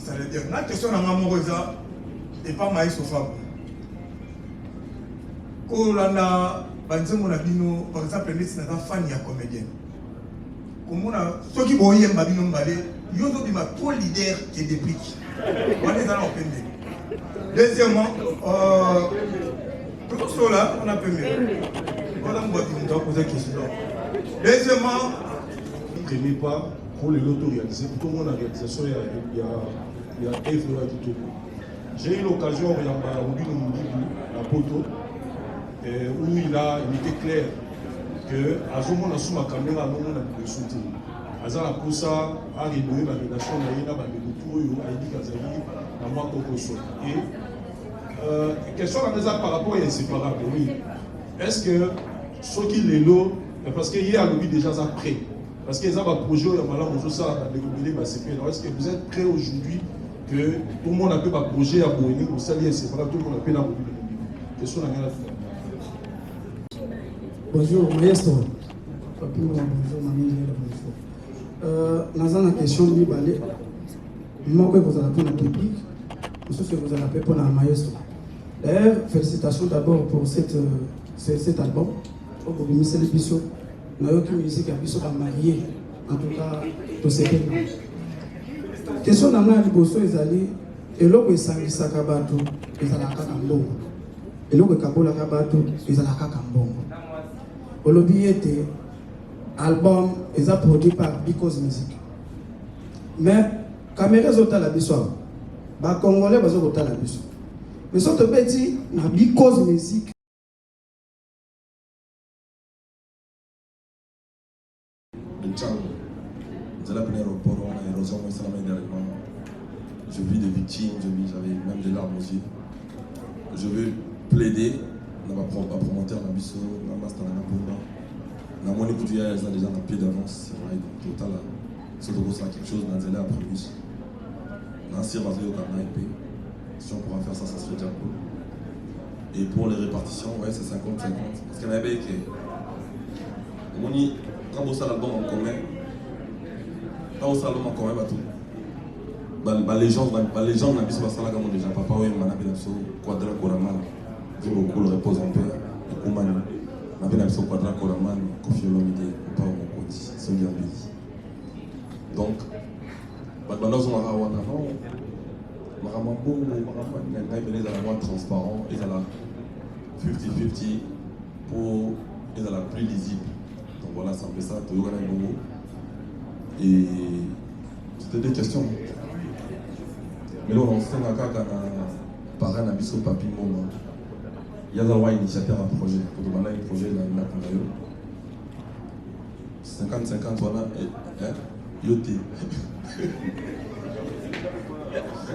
ça veut dire, la question dans mon rosa, et pas maïs au fab. Quand on a, par exemple, c'est un fan de comédien. Comme on a, ceux qui voient un babino balé, ils ont dit trop leader qui est déplique. On est dans l'open. Deuxièmement, tout cela, on a pu mieux. On a posé une question. Deuxièmement, premier pas pour les lotos réalisés, pour tout le monde en réalisation, il y a Eve Noakito. J'ai eu l'occasion de regarder la photo où il était clair que à ce moment sous ma caméra, on a sauté. Azala Koussa a réduit la relation avec la Bandeloutou, a dit qu'Azali n'a pas Kokoso. Et question à ça par rapport à inséparable, oui. Est-ce que ceux qui les lots, parce qu'il y a lui déjà ça prêt, parce qu'il y a un projet, il y a un ça, est-ce que vous êtes prêts aujourd'hui que tout le monde a fait un projet à Boéné, pour ça, c'est pas tout le monde a fait la mobilité. Question à la bonjour, maestro. Bonjour, mamie, bonjour. Dans la question de Balé, moi, que vous avez pour la public, ce que vous avez pour la maestro. D'ailleurs, félicitations d'abord pour cet album. Pour vous mettre les bisous. Nous avons aucune musique à bisous à marier, en tout cas, pour ces pays. Question dans la liboso, ils allaient, et là, ils s'enlèvent ça kabato, ils allaient à Kakambongo. Et là, ils kabola kabato, ils allaient à Kakambongo. Olobi était album est produit par Because Music. Mais caméra zota la biso. Ba congolais bazo zota la biso. Mais so te petit na Because Music. Je vis des victimes, j'avais même des larmes aux yeux. Je veux plaider. On va promoter un biseau, on va master un peu. On a moins écouté, il y a déjà un pied d'avance, c'est vrai, donc total, c'est quelque chose dans les après-midi. On a un cirque au Canada EP. Si on pourra faire ça, ça serait déjà cool. Et pour les répartitions, ouais, c'est 50-50. Parce qu'il y en avait qui. On dit, quand vous avez l'album en commun, quand vous avez l'album en commun, les gens n'ont pas ça là comme déjà. Papa, oui, on a bien ça, Quadra Koraman. J'ai beaucoup le repose en paix, le Koumani. On a bien appelé Quadra Koraman, Kofi Olomide, Papa Mokoti, Sonia Bézi. Donc, maintenant, on a un non. Maramambo, il y a la moins transparent, il y a la 50-50 pour il y a la plus lisible. Donc voilà, c'est un peu ça, Toyota Bongo. Et c'était des questions. Mais là, on sait que parrain n'a pas papier moment. Il y a un initiateur à projet. Pour demander un projet dans la Condayo. 50-50, voilà. Yoté.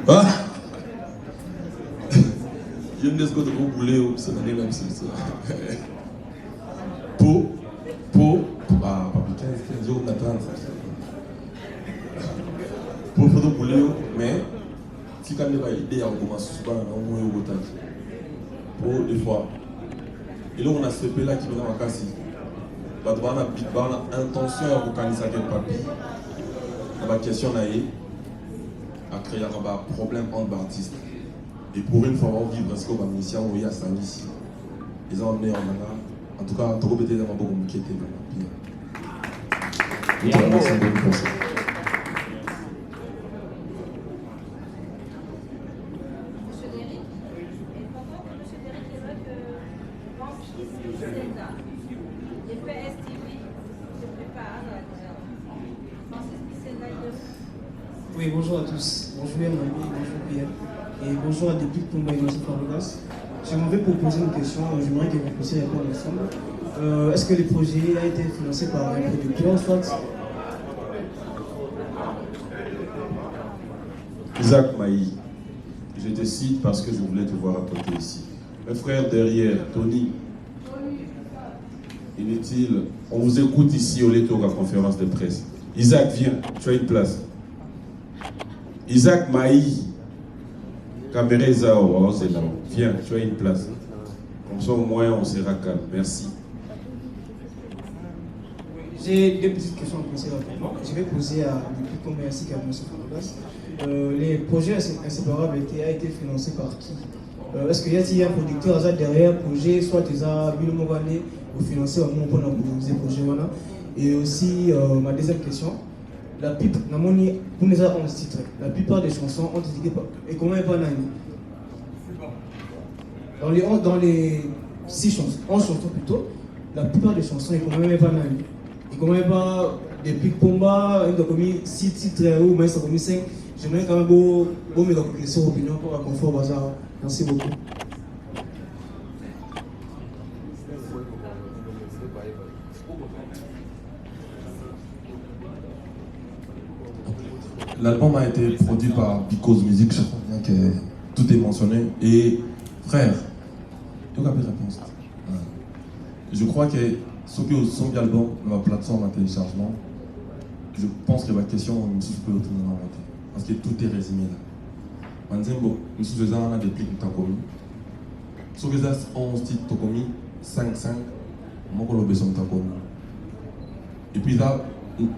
Ah! Il y a une escorte de vous bouler ou ça n'allait même si ça. Pour, ah, pas 15 jours, on attend. Pour vous bouler, mais si quand on a une idée, on commence souvent à envoyer au votage. Pour des fois. Et là, on a ce pays là qui vient à Kassi. On a intention de organiser quel papier. On a question à créer un problème entre artistes. Et pour une fois, on vit parce qu'on va initier un voyage à ici. Ils ont amené en tout cas, trop bêté dans ma beaucoup qui était Oui, bonjour à tous. Bonjour Mamie, bonjour Pierre. Et bonjour à Depuis Tomba et Nancy Fabrigas. J'aimerais proposer une question, j'aimerais que vous puissiez répondre ensemble. Est-ce que le projet a été financé par un producteur, soit Isaac Maï, je te cite parce que je voulais te voir à côté ici. Mes frères derrière, Tony, inutile, on vous écoute ici au Leto à la conférence de presse. Isaac, viens, tu as une place. Isaac Maï, Caméra Zao, c'est là. Viens, tu as une place. Comme ça, au moins, on sera calme. Merci. J'ai deux petites questions à poser rapidement. Je vais poser à Depuis Tomba ainsi qu'à M. Fabrigas. les projets inséparables a été financé par qui? Est-ce qu'il y a un producteur derrière le projet, soit des Bilomogane ou financé au moment où on a ces projets? Et aussi, ma deuxième question, la pipe, pour nous 11 titres, la plupart des chansons ont été écrites et comment est pas dans les 6 chansons, 11 chansons plutôt, la plupart des chansons, et comment est pas et comment est pas depuis Pomba, il a commis 6 titres ou même ça a commis 5. J'aimerais quand même beau me laisser opinion pour un confort bazar. Merci beaucoup. L'album a été produit par Because Music, je crois bien que tout est mentionné. Et frère, il y a une réponse. Je crois que ce qui est son album, la plateforme de téléchargement, je pense que la question est une peu autre parce que tout est résumé là. Manzembo, nous faisons des clics que tu as commis. Si vous avez 11 titres que tu as commis, 5, moi je l'ai besoin de commis. Et puis là,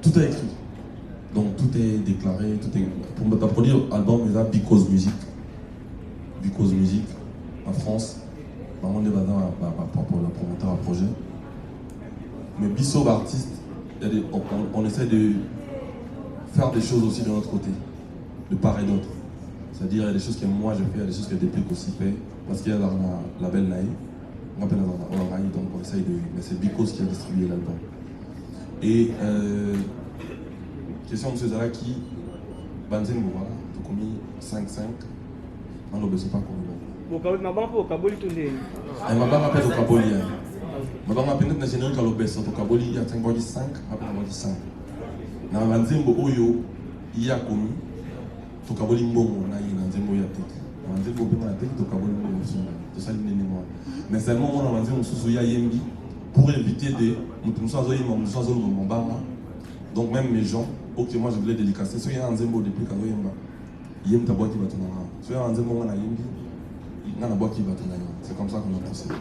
tout est écrit. Donc tout est déclaré, tout est... Pour ta produire l'album, il y a Because Music. Because Music, en France. On est là pour le promoteur à projet. Mais Bissau artiste, on essaie de faire des choses aussi de notre côté, de part et d'autre. C'est-à-dire, il y a des choses que moi je fais, il y a des choses que Déplique aussi fait, parce qu'il y a dans la belle Naï, on appelle dans la Naï, donc on essaye de... Mais c'est Because qui a distribué l'album. Et question M. Zalaki, Banzen voilà, tu as commis 5-5, on ne besoin pas comme Ma banque au Kaboli tout le ma banque appelle au Kaboli. Ma banque appelle notre général qui a l'obéissance au Kaboli, il y a 5, après on va dire 5. Dans la Banzembo Oyo, il y a commis, au Kaboli Mbongo, na il y a Banzembo Yatek. Banzembo Bema Yatek, au Kaboli Mbongo, c'est ça le nénémois. Mais seulement on a Banzembo Soussou Yayembi pour éviter de. Donc même mes gens, ok, moi je voulais dédicacer. Si il y a un Zembo depuis qu'il y a un Yem Tabois qui va tourner. Si il y a un Zembo qui va tourner, il y a un Tabois qui va tourner. C'est comme ça qu'on a procédé.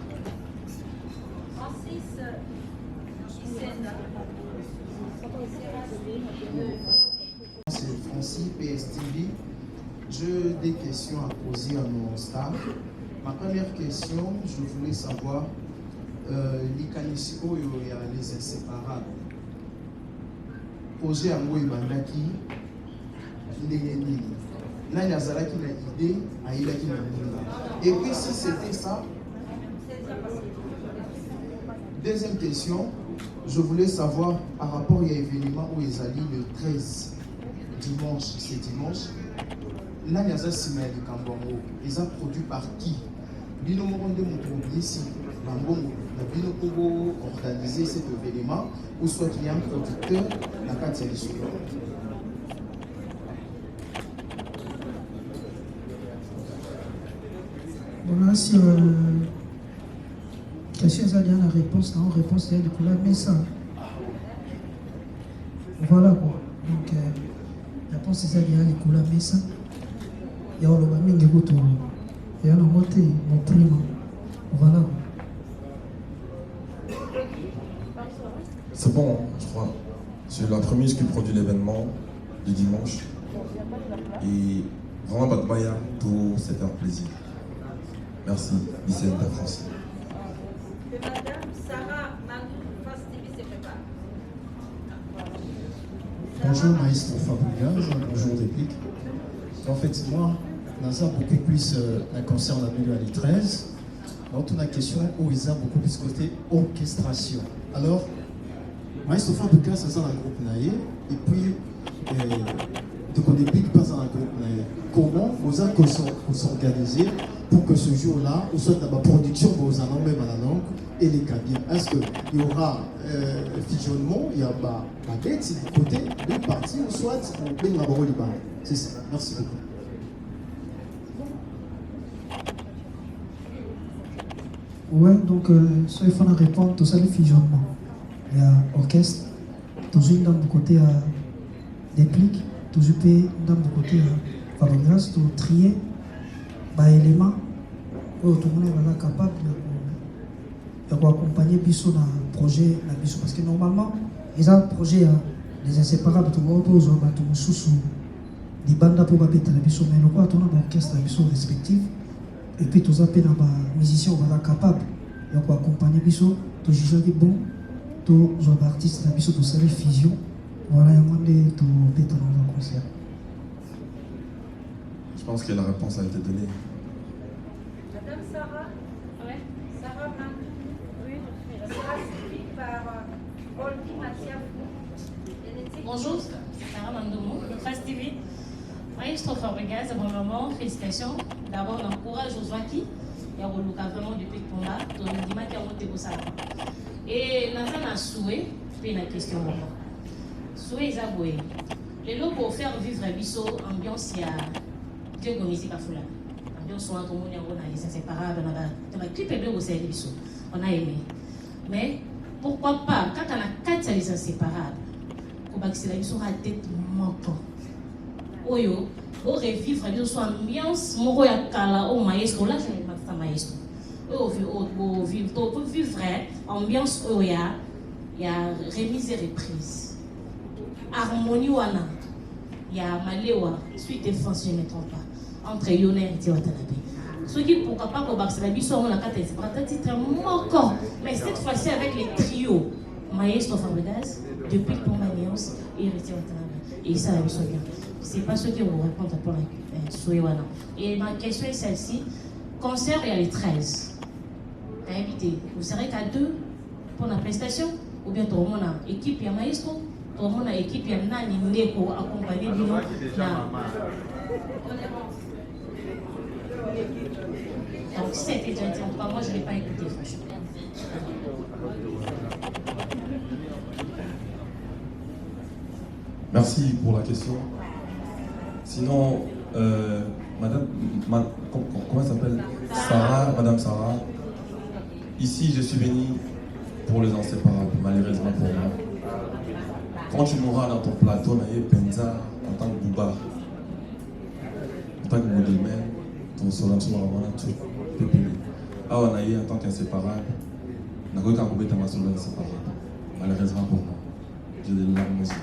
C'est Francis PSTV. J'ai des questions à poser à nos stars. Ma première question, je voulais savoir l'Ikanisi Oyo et les inséparables. Projet à moi Bandaki, Nani Azalaki na idée, Aïlaki na Munda. Et puis si c'était ça, deuxième question, je voulais savoir par rapport à l'événement où ils allaient le 13 dimanche, c'est dimanche, Nani Azalaki na Kambongo, ils ont produit par qui? Bino Moronde Moutoubi ici, Bambongo, Bino Kogo organiser cet événement, ou soit il y a un producteur, la carte est sur. Bon, là, sur question, ça vient la réponse, non, réponse est de la ça. Voilà quoi. Donc, la réponse est ça vient de la ça. Il y a le même de retour. Il y a le moté, mon prime. Voilà. C'est bon, je crois. C'est la première qui produit l'événement du dimanche. Et vraiment, pas de moyen pour se faire plaisir. Merci, Vicente de France. Bonjour Maestro Fabouillage, bonjour Réplique. En fait, moi, Naza beaucoup plus un concert en Amélie 13. Donc, on a une question où ils ont beaucoup plus côté orchestration. Alors, Maestro Fabouillage, c'est dans un groupe Naïe, et puis, de qu'on Réplique passe dans un groupe Naïe. Comment vous avez s'organiser pour que ce jour-là, ou soit dans la production, vous en même à la langue et les cabines? Est-ce qu'il y aura fusionnement, il y a la dette du côté de partie, ou soit on peut la barre du bar? C'est ça. Merci beaucoup. Ouais, donc, soit il faut répondre, tout ça, le fusionnement. Il y a orchestre, toujours dans le côté Déplique, toujours dans le côté Fabricas, tout trier, élément, où tout le monde est capable d'accompagner Bissau dans le projet, parce que normalement, ils ont un projet des inséparables, tout le monde pose, tout le monde sous libanda mpo babetela biso mais lokola tona baorchestre na biso respective et puis toza mpe na bamusicien baza capable ya koaccompagne biso tojugaki bon tozwa baartiste na biso tosali fusion voilà yango nde tobeta na ba concert. Je pense que la réponse a été donnée. Madame Sarah, ouais. Sarah Mandou, oui, elle sera suivie par Olgi Matiafou. Bonjour, Sarah Mandoumou, Face TV. Maestro Fabregas, vraiment, félicitations. D'abord, on encourage aux Zouaki. Il y a vraiment depuis le combat. Donc, on dit qu'il y a monté pour ça. Et nous avons un souhait, puis une question. Souhait, ils ont les lots pour faire vivre à Bisso, ambiance, il y a Dieu comme ici, Kafoula. Ambiance, on a tout le monde, on a les inséparables, on a clip et bien aussi à Bisso. On a aimé. Mais pourquoi pas, quand on a 4 les inséparables, c'est la mission à tête manquant. Oyo, au revivre la soit ambiance, mon roya kala au maestro, là j'ai pas de maestro. Au vivre ambiance oya, il y a remise et reprise. Harmonie wana, il y a malewa, suite et défense, je ne me trompe pas, entre Yoner et Tiwatanabe. Ceux qui pourquoi pas qu'on la mission on a 4 c'est un manquant. Mais cette fois-ci avec les trios, Maestro Fabregas, depuis pour Manios et Héritier Watanabe. Et ça, la mission bien. Ce n'est pas ceux qui vont répondre pour la Soyewana. Et ma question est celle-ci. Concert, il y a les 13. T'as invité. Vous serez qu'à 2 pour la prestation? Ou bien tout le monde a équipe, il y a Maestro? Tout le monde a équipe, il y a Nani Ndé pour accompagner Bino. Donc, c'était déjà dit. En tout cas, moi, je ne l'ai pas écouté, franchement. Merci pour la question. Sinon, comment elle s'appelle? Sarah, Madame Sarah. Ici, je suis venu pour les inséparables, malheureusement pour moi. Quand tu mourras dans ton plateau, tu as Penza en tant que Bouba, en tant que Modelman, ton Solan Soumaramana, tout pépé. Ah, on a eu en tant qu'inséparable, on a eu qu'un Boubé Tama Solan inséparable, malheureusement pour moi. J'ai des larmes aussi.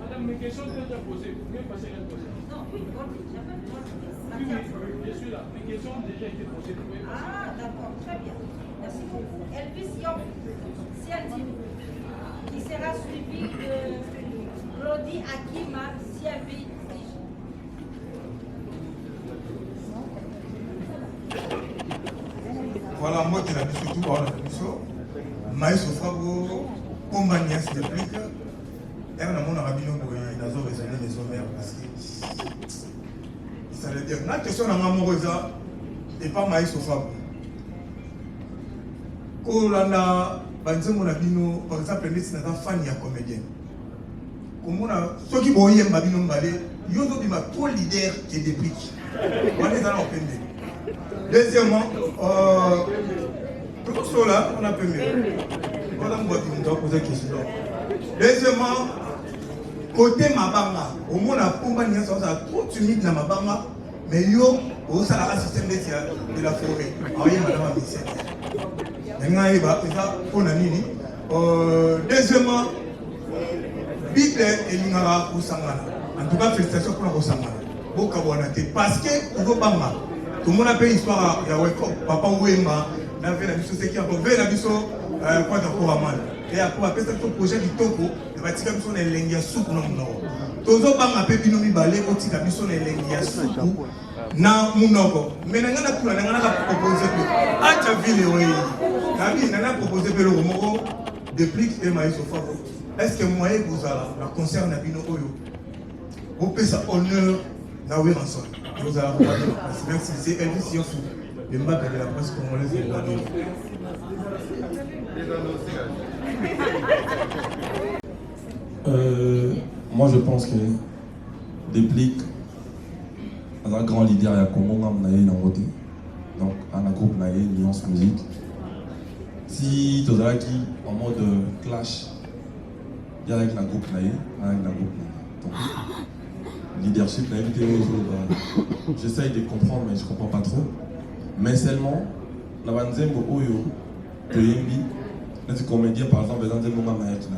Madame, mes questions sont déjà posées. Vous pouvez passer à la question. Non, oui, oui, je suis là. Mes questions ont déjà été posées. Ah, d'accord, très bien. Merci beaucoup. Elvis Young, Siadim, qui sera suivi de Rodi Akima, Siabi. Voilà, moi qui l'ai vu surtout par la mission. Maïs Ofrabo, Pombania s'il te plaît. Et on a mon arabino pour les raisonner les hommes parce que ça veut dire. La question de Mamorosa n'est pas Maïs Ofrabo. Quand on a Banzemo Nabino, par exemple, les fan ya comédien. Comme on a ceux qui voyaient Mabino Mbale, il y a des trop leaders qui dépliquent. On est dans l'open. Deuxièmement, tout cela, on a pu mieux. Madame Boiti, on doit poser question. Deuxièmement, côté Mabanga, au moins la pompe n'y a trop timide dans Mabanga, mais yo, au salaire système de la forêt. Aïe, madame Abissette. Deuxièmement, Bible et Ningara au Sangana. En tout cas, félicitations pour la Sangana. Parce que, tout le monde a fait l'histoire, il y a Papa Ouema, il y avait la mission qui a trouvé la mission quoi d'accord à mal. Et après, après ce projet du Toko, il va tirer sur les lengia soup non non. Tozo banga pe binomi balé au tika mission les lengia soup na munoko. Mais n'a pas kula n'a pas proposé que acha ville oui. Nabi n'a pas proposé que le romoro depuis et maïs au favo. Est-ce que moi et vous allez la concert na bino oyo. Vous payez ça honneur na oui ensemble. Vous allez regarder. Merci, c'est Elvis Yofu. Le mbac de la presse congolaise de la ville. Moi, je pense que Déplique, un grand leader, il y a comment on a une voté. Donc, un groupe, il y a une nuance musique. Si tu as qui en mode clash, il y a un groupe, il y a un groupe. Donc, leadership, j'essaye de comprendre, mais je ne comprends pas trop. Mais seulement, la Banzembo Oyo, toyembi neti comédien par exemple eza nzembo nga mayaki na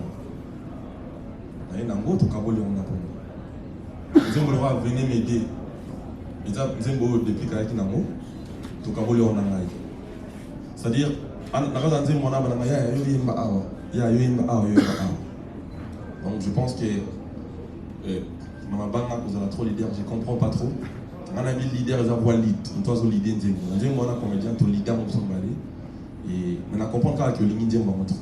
naye nango tokaboli yango na mpono nzembo loko avene m'aider eza nzembo oyo depuis kayaki nango tokaboli yango na ngai c'est-à-dire nakaza nzembo wana bananga ya yoyemba awa ya yoyemba awa yoyemba awa donc je pense que mama banga kozala trop leader je comprends pas trop on a mis leader eza voix lead moto azo leader nzembo wana comédien to leader mobiso mbale et maintenant comprendre kaka ke olingi nzembo yango trop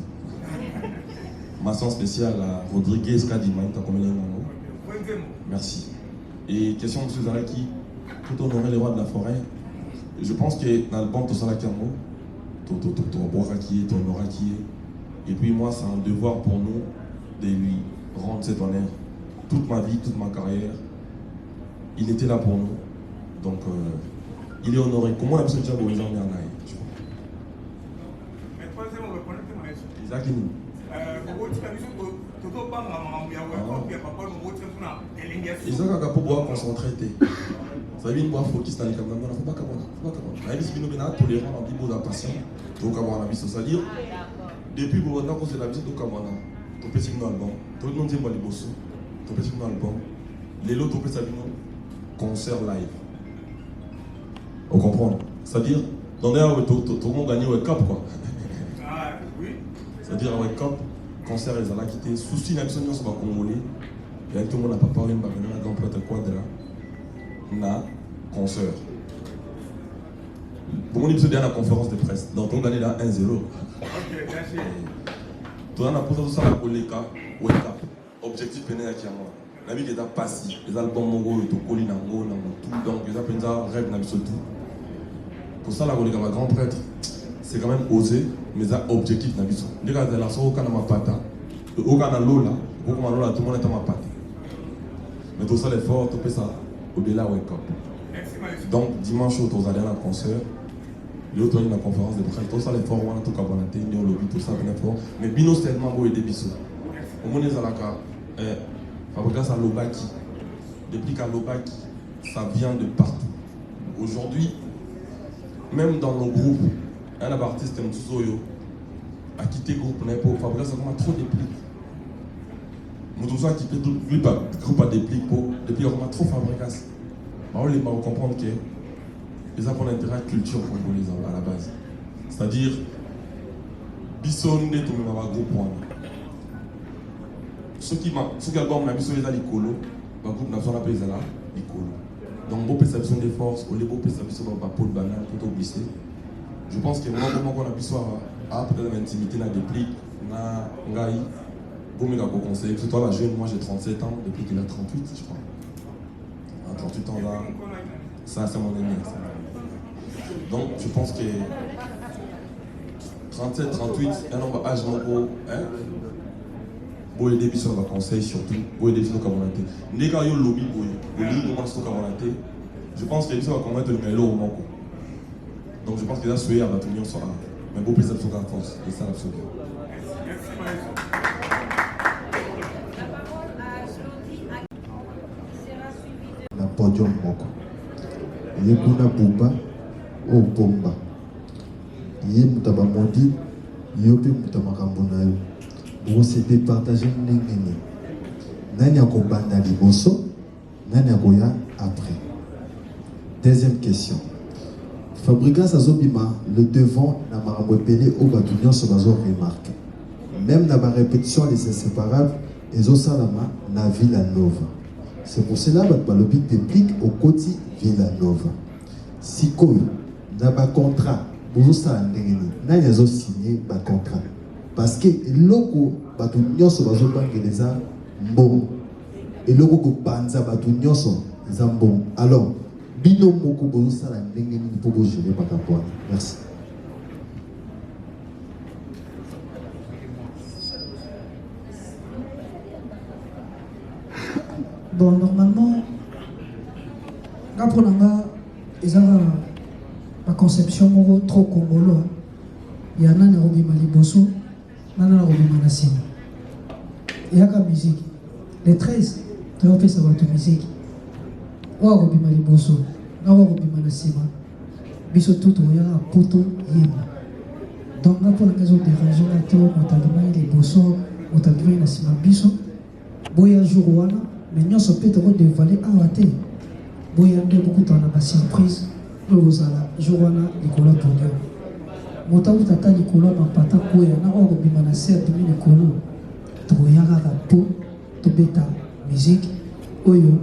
mention spéciale à Rodriguez Kadima ta comédien nango merci et question de Suzalaki tout honorer les rois de la forêt je pense que dans le bon tosalaki yango toboiraki tohonoraki et puis moi c'est un devoir pour nous de lui rendre cet honneur toute ma vie, toute ma carrière, il était là pour nous. Donc, il est honoré. Comment on a besoin de dire aux gens en aïe? Isaac a pour pouvoir concentrer. Ça veut dire qu'on focus dans les caméras. Il ne faut pas qu'on ait des bien tolérants, un peu de patience. Donc, avoir un avis, c'est-à-dire, depuis que vous avez la visite de Kamana, tu peux signer un album, tu peux dire que les bossons. Topé sur l'album, les lots topé ça concert live. On comprend. C'est-à-dire, dans les où tout le monde gagne Wake Up quoi. Ah oui. C'est-à-dire Wake Up, concert les ala quitté, souci la mission sur le Congolais. Et tout le monde n'a pas parlé de la grande prêtre quadra. Na concert. Pour mon épisode de la conférence de presse, donc on gagne là 1-0. Ok, merci. Tout le monde a posé tout ça à Koleka, Wake Up. Objectif péné à moi. La vie qui est passée, les albums mongo, les tokoli nango, tout, donc les appels rêve n'a tout. Pour ça, la grand prêtre, c'est quand même osé, mais ça objectif n'a pas. Les gars, la soirée, au ma pata, au Canada, lola, tout le monde est à ma pata. Mais tout ça, l'effort, tout ça, au-delà, wake up. Donc, dimanche, vous allez à un concert, l'autre, il y a une conférence de presse, tout ça, l'effort, on a tout cabana, néo lobby, tout ça, bien fort. Mais Bino, c'est tellement beau et débisseux. Au monde est Fabrikas à Lobaki. Depuis qu'à Lobaki, ça vient de partout. Aujourd'hui, même dans nos groupes, un artiste Mtsuzoyo a quitté le groupe Nepo. Fabrikas a trop dépliqué. Nous devons quitter le groupe à dépliquer depuis qu'on a trop Fabrikas. On les va comprendre que les ont un intérêt culture congolaise à la base. C'est-à-dire, Bisson n'est tout le même groupe. Ceux qui album na biso eza likolo ba groupe national pe ezala likolo donc beau perception des forces ou les beaux perception ba pôle banal tout glisser je pense que moi comment on a biso a peut-être l'intimité na déplique na ngai pour me conseiller c'est toi la jeune moi j'ai 37 ans depuis qu'il a 38 je crois à 38 ans là ça c'est mon aîné donc je pense que 37 38 un nombre âge gros hein pour aider sur le conseil surtout pour aider sur le communauté les gars yo lobby pour les comment sur communauté je pense que ça va commettre le mélo au manco donc je pense que là soyez à la réunion sur mais beaucoup plus de sur France et ça absolument la podium moko yekuna buba o bomba ye mutaba modi yo pe mutaba kambona yo vous s'était partagé n'engeni nani akobanda liboso nani akoya après. Deuxième question. Fabrikas azobima le devant na marambo epele o batu nyonso bazo remarque même na ba répétition les inséparables ezo salama na Villanova. C'est pour cela que balobi déplique au côté Villanova. Sikoyo na ba contrat bozo sala ndengeni nani azo signé ba contrat parce que loko batu nyonso bazo bangeleza mbongo eloko ko panza batu nyonso eza mbongo alors bino moko bozo sala ndengeni pour bo gérer bakapona. Merci. Bon, normalement, pour la conception trop congolo. Il y a un Robi Maliboso, un Robi Manassim. Il y a la musique. Les 13, tu as fait ça votre musique. Ou Robi Maliboso, ou Robi Manassim. Biso tout, il y a un poto yéba. Donc, là, pour la raison des raisons, les bossons, na sima biso boya jour wana mais nyonso pe to dévoiler awate boya nde beaucoup na ba surprise oyo ozala jour wana likolo ponyo moto utata likolo mapata koya na oyo bima na se atumi likolo toyaka po tobeta musique oyo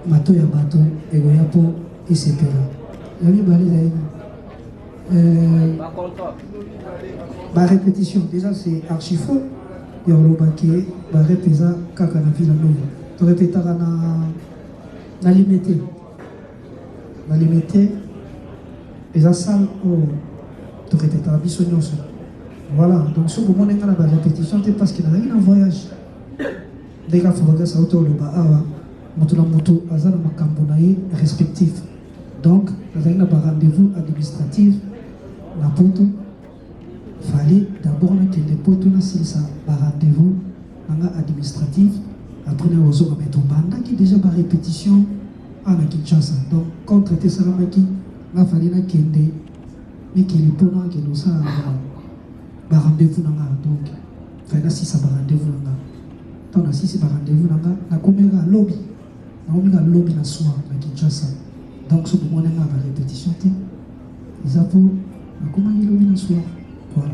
mato ya bato egoya po esepela ya mibale zaini ma répétition déjà c'est archi faux il y a le baquet ma répétition kaka na ville no to répétera na limité et ça salle to répétera biso nyonso voilà donc ce moment on a la répétition c'est parce qu'il a rien en voyage dès qu'il faut regarder ça autour le ba awa moto na moto azana makambo na ye respectif donc on a un rendez-vous administratif na poto fallait d'abord que les potes na ça rendez-vous administratif après on a mettre banda qui déjà par répétition à la Kinshasa donc contre tes salamaki na fallait na kende mais qui les pona que nous ça rendez-vous donc fallait si ça rendez-vous donc si c'est rendez-vous na komera lobby na soir na Kinshasa donc ce moment on a répétition ils a pour na komera lobby na soir. Voilà.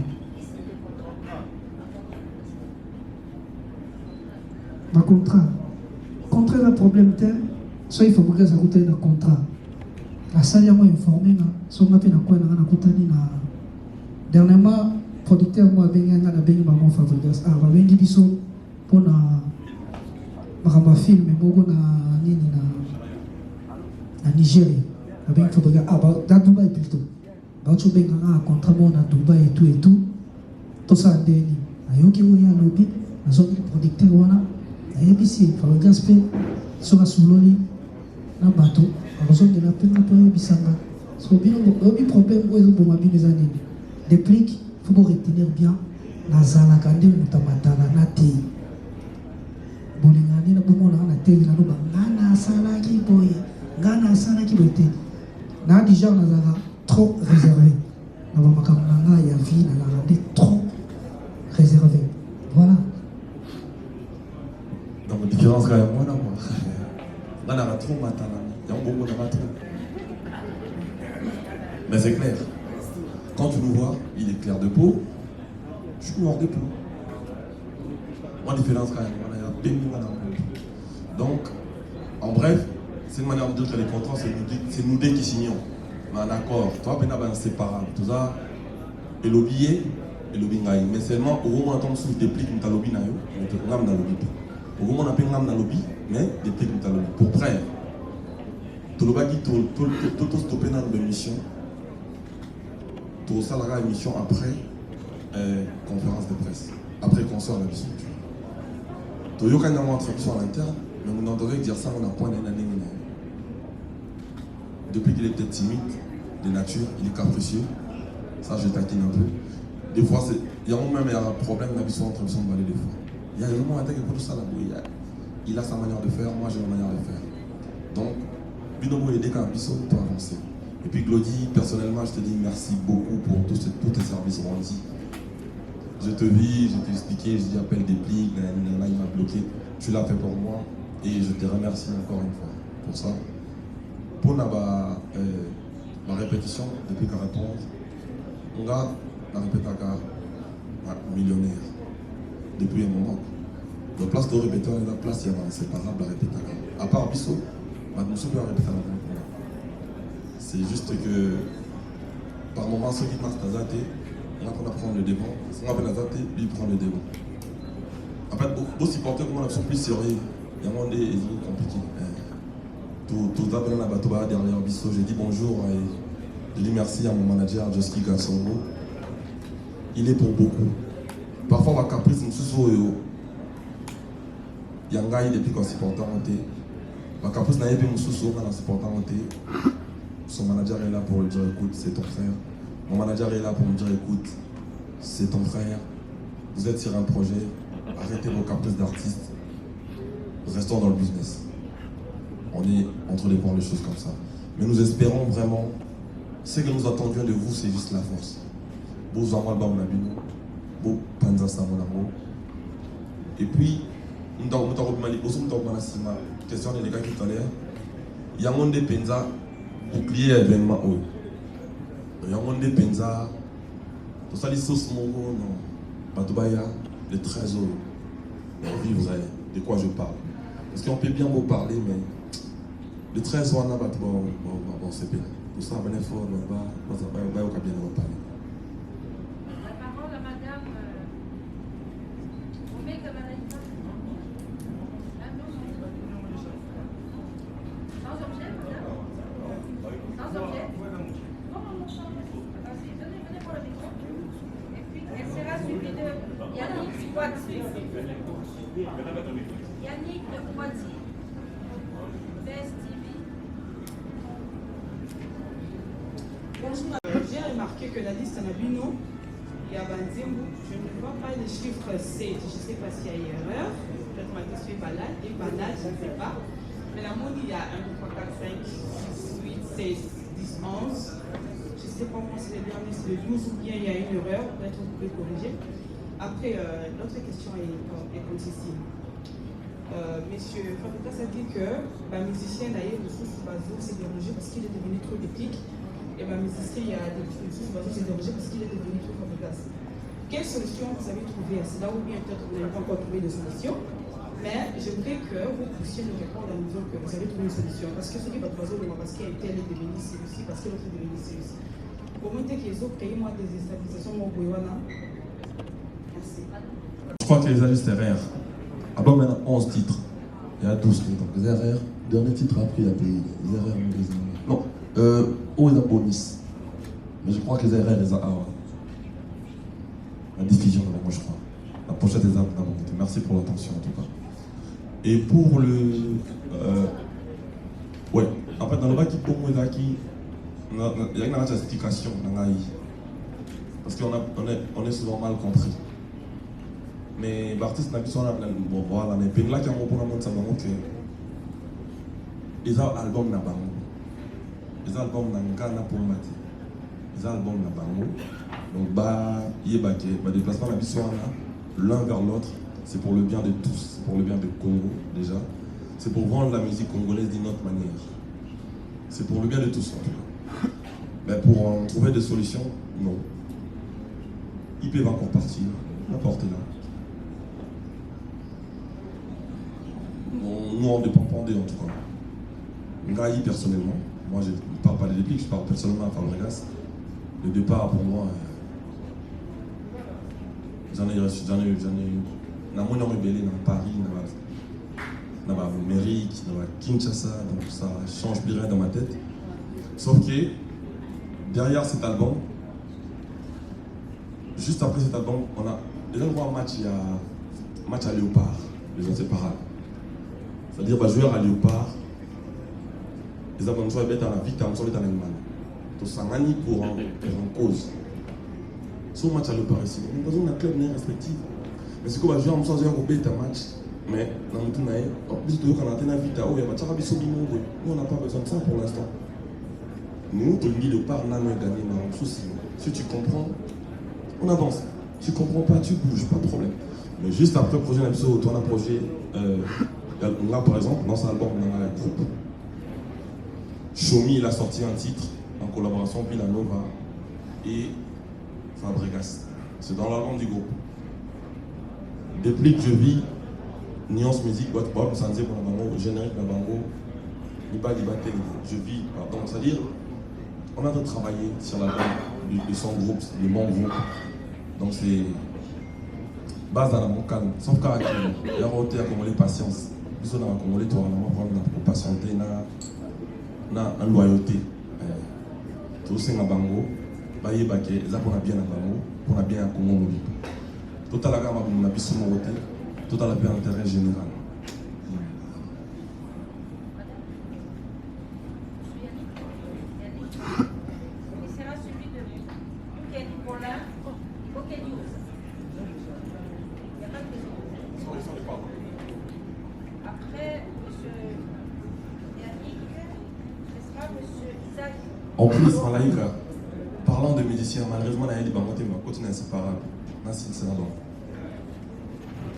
Ma contrat le problème tel soit il faut que ça coûte un contrat la salle est moins informée soit on a fait quoi na kutani na dernièrement producteur moi benga na benga mon Fabregas va bengi biso pour na film moko na nini na Nigeria benga Fabregas dans Dubaï plutôt bacho benga un contrat mon à Dubaï et tout ça deni ayoki oya lobby azoki producteur wana ayebisi Fabregas pe soka suloli na bato azoki na pe na po bisanga so bino obi problème oyo bo mabini zanini déplique faut retenir bien la zala kande mutamatala na te bolingani na bomona na te na loba ngana sala ki boye ngana sala ki boye na déjà na zala trop réservé. Dans ma camarade, il y a vie, il y a trop réservé. Voilà. Donc, la différence, quand même, moi, on a trop maintenant. Il y a un bon trop. Mais c'est clair. Quand tu nous vois, il est clair de peau. Je suis noir de peau. Moi, la différence, quand même, on a bien mis dans le donc, en bref, c'est une manière de dire que les contrats, c'est nous deux qui signons. Mais en accord, toi, ben inséparable. Tout ça, et l'obillé, et l'obingaï. Mais seulement, au moment où on se déplique, on a l'obby, on a l'obby. Au moment où on a un lobby, mais déplique, on a l'obby. Pour près, tout le bagage, tout stoppé dans l'émission, tout ça, la émission après conférence de presse, après concert à la mission. Tout le monde a une traduction à l'interne, mais on devrait dire ça, on a point d'une année. Depuis qu'il était timide, de nature, il est capricieux. Ça, je taquine un peu. Des fois, il y a même un problème d'habitude entre son balai des fois. Il y a vraiment un truc pour tout ça là-bas. Il a sa manière de faire, moi j'ai ma manière de faire. Donc, Binomo est des cas pour avancer. Et puis, Glody, personnellement, je te dis merci beaucoup pour tous tes services rendus. Je te vis, je t'ai expliqué, je dis appelle des plics, là il m'a bloqué. Tu l'as fait pour moi et je te remercie encore une fois pour ça. Pour ma répétition, depuis qu'à répondre, on a répété à millionnaire depuis un moment. La place de répéter, la place, il y a inséparable à répéter. À part Bissot, nous sommes à répéter à la même. C'est juste que par moment, ceux qui passent à Zate, on a prendre le débat. Si on appelle à Zate, lui il prend le débat. En fait, beaucoup supporters comme on a sont plus sérieux. Il y a un monde compliqué. Tout ça, dans la bateau derrière Bissot, j'ai dit bonjour et je dis merci à mon manager, Joski Gassongo. Il est pour beaucoup. Parfois, ma caprice, je suis il y a un gars depuis qu'on supporte en thé. Ma caprice n'a pas été quand on supporte en thé. Son manager est là pour lui dire écoute, c'est ton frère. Mon manager est là pour me dire écoute, c'est ton frère. Vous êtes sur un projet, arrêtez vos caprices d'artistes. Restons dans le business. On est entre les voir les choses comme ça. Mais nous espérons vraiment, ce que nous attendions de vous, c'est juste la force. Beaux albums Nabino, beau Panza Samonamo. Et puis, nous avons question de l'égal tout à l'heure. Il y a un monde de Penza, bouclier événement. Il y a un monde de Penza, tout ça, les sauces mongo, non. Batubaya, les 13 euros. Oui, vous savez de quoi je parle. Parce qu'on peut bien vous parler, mais les 13 euros, bon, c'est bien. Pour ça, on est fort, on va bien vous parler. La parole à madame Omega Malaika. Sans objet, madame? Sans objet? Non. Vas-y, venez pour le micro. Et puis, elle sera suivie de Yannick Poitier. Yannick Poitier. Best TV. Bonjour, j'ai remarqué que la liste Nabino, il y a Banzimbu, je ne vois pas le chiffre 7, je ne sais pas s'il y a une erreur, peut-être ma question est banale, je ne sais pas. Mais la mode, il y a 1, 2, 3, 4, 5, 6, 8, 16, 10, 11. Je ne sais pas comment c'est le dernier, c'est le 12 ou bien il y a une erreur, peut-être vous pouvez corriger. Après, l'autre question est comme ceci. Monsieur Fabrikas a dit que le musicien d'ailleurs, le sous-bazo s'est dérangé parce qu'il est devenu trop épique. Et le musicien, il y a des sous-bazo s'est dérangé parce qu'il est devenu trop Fabrikas. Quelle solution vous avez trouvé à cela, ou bien peut-être vous n'avez pas encore trouvé de solution? Mais j'aimerais que vous puissiez nous répondre en nous disant que vous avez trouvé une solution. Parce que ce qui va être parce qu'il y a tel est devenu celui-ci, parce que l'autre est devenu celui-ci. Pour moi, qu'il y ait moi des déstabilisations, mon Bouéwana. Merci. Je crois que les avis c'était rare. Avant maintenant 11 titres. Il y a 12 titres. Donc les RR, dernier titre après il a payé. Les RR, non. Où est la bonus? Mais je crois que les RR, les a. La diffusion d'abord, moi je crois. La pochette des arbres d'abord. Merci pour l'attention en tout cas. Et pour le. Ouais. En fait, dans le bas qui pour moi, il y a une explication dans l'AI. Parce qu'on est souvent mal compris. Mais l'artiste n'a pas besoin de bon voilà, mais puis là qui a mon bon amour ça montre que les albums n'a pas les albums n'a pas pour mater les albums n'a pas donc bah il est baqué bah déplacement n'a besoin l'un vers l'autre c'est pour le bien de tous c'est pour le bien de Congo déjà c'est pour vendre la musique congolaise d'une autre manière c'est pour le bien de tous en tout cas mais pour trouver des solutions non ils peuvent encore partir n'importe là. Nous, on dépend pas d'eux en tout cas. Ngaï, personnellement, moi je ne parle pas des répliques, je parle personnellement à Fabregas. Le départ pour moi, j'en ai eu. Dans mon nom rebellé dans Paris, dans l'Amérique, dans Kinshasa, donc ça change plus rien dans ma tête. Sauf que derrière cet album, juste après cet album, on a déjà le un match, il y a match à Léopard, les inséparables. C'est-à-dire que joueur à Léopard, les abonnés sont bêtes à la vie, ils sont bêtes à l'animal. Tout ça, pour en cause. Sur match à Léopard ici, nous avons un club respectif. Mais c'est qu'on va jouer en faisant un bête à match. Mais dans le tournoi, en plus de qu'on a un vite à nous on n'a pas besoin de ça pour l'instant. Nous, pour le Léopard, on a gagné dans le souci. Si tu comprends, on avance. Si tu ne comprends pas, tu bouges, pas de problème. Mais juste après le projet Napso, on a un projet. Là, par exemple, dans cet album, on a un groupe. Shomi, il a sorti un titre en collaboration avec Villanova et Fabregas. C'est dans l'album du groupe. Depuis que je vis Nuance Musique, Boîte Bob, Sanzé Bonabango, Générique Nabango, Niba Libaté, je vis. Donc, c'est-à-dire, on a de travailler sur l'album de son groupe, de mon groupe. Donc, c'est base dans mon calme, sauf qu'à il y a comme les patience. Nous sommes comme les toits, pour patienter, na loyauté. Tout ça na bango, baye baké, ça pour bien na bango, pour bien à Congo. Tout à la gamme na biso moté, tout à la bien intérêt général. Il sera suivi de Bouquet Nicolas, Bouquet News. Il n'y a pas de question. Après, M. Yannick, ce sera M. Isaac. En plus, Malaïka, parlant de musiciens, malheureusement, on a des banques, mais on continue inséparable. C'est là-bas.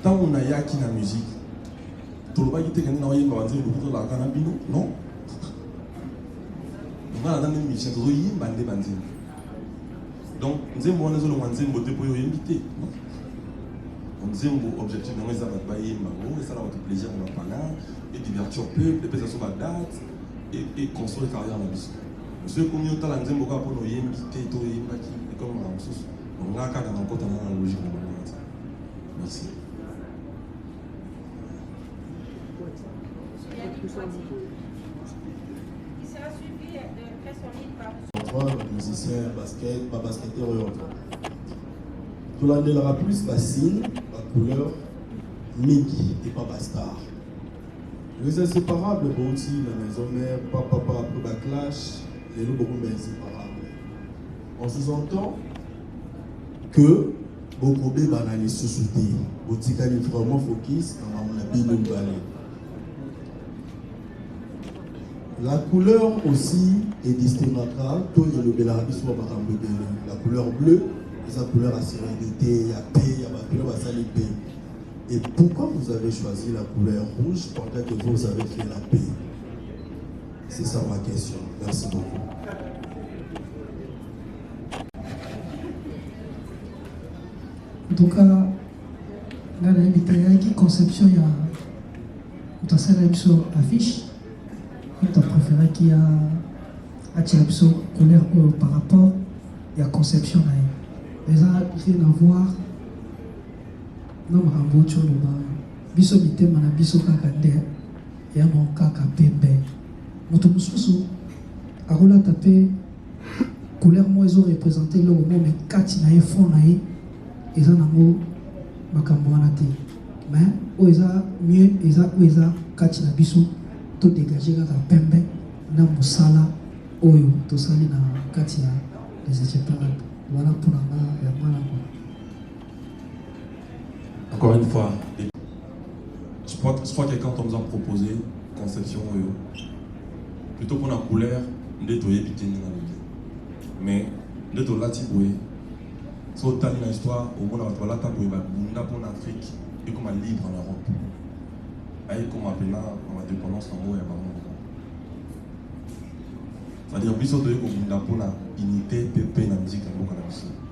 Tant qu'on a yaki la musique, tout le monde qui était gagné dans le monde, il y a un canabino, non? On a dans les musiciens, il y a un bandé. Donc, nous avons un beauté pour y inviter. Nous avons un objectif, nous avons un plaisir, on va parler, et divertir le peuple, et puis ça sur la date, et construire une carrière dans la musique. Monsieur, comme nous avons un beaucoup pour nous inviter, et comme on a un cadre dans la logique. Merci. Il sera suivi de très solide par musicien, basket, pas basketteur et autres. Tout l'année, il aura plus bassine, la couleur, Mickey et pas Bastar. Les inséparables, bon aussi, la maison mère, papa, après backlash, les loups beaucoup inséparables. On sous-entend que beaucoup de banales sous-soutés, Botika est vraiment focus dans la bille de balai. La couleur aussi est distinguable. Tout le Bélarabis soit la couleur bleue, c'est la couleur à sérénité, il y a paix, il y a la couleur à salipé. Et pourquoi vous avez choisi la couleur rouge pendant que vous avez fait la paix? C'est ça ma question. Merci beaucoup. En tout cas, là, la conception, il y a une affiche. Tu as préféré qu'il y a une couleur par rapport à la conception. Mais ça, il faut avoir non rambo cholo ba biso mitema na biso kaka nde ya mon kaka pembe moto mususu akola tapé couleur mo ezo représenter le mot mais kati na fond na ye eza nango makambo wana te mais o eza mieux eza kati na biso to dégager kaka pembe na musala oyo tosali na kati ya les inséparables. Voilà pour la ya mwana kwa. Encore une fois, je crois que quand on nous a proposé conception, plutôt pour la couleur, nous devons éviter de mais nous devons l'attirer. Si on a une histoire, au moins on va l'attirer pour l'Afrique et comme libre en Europe. Et comme appelle là, on va dépendance en haut et en bas. C'est-à-dire que si on a une unité, PP dans la musique,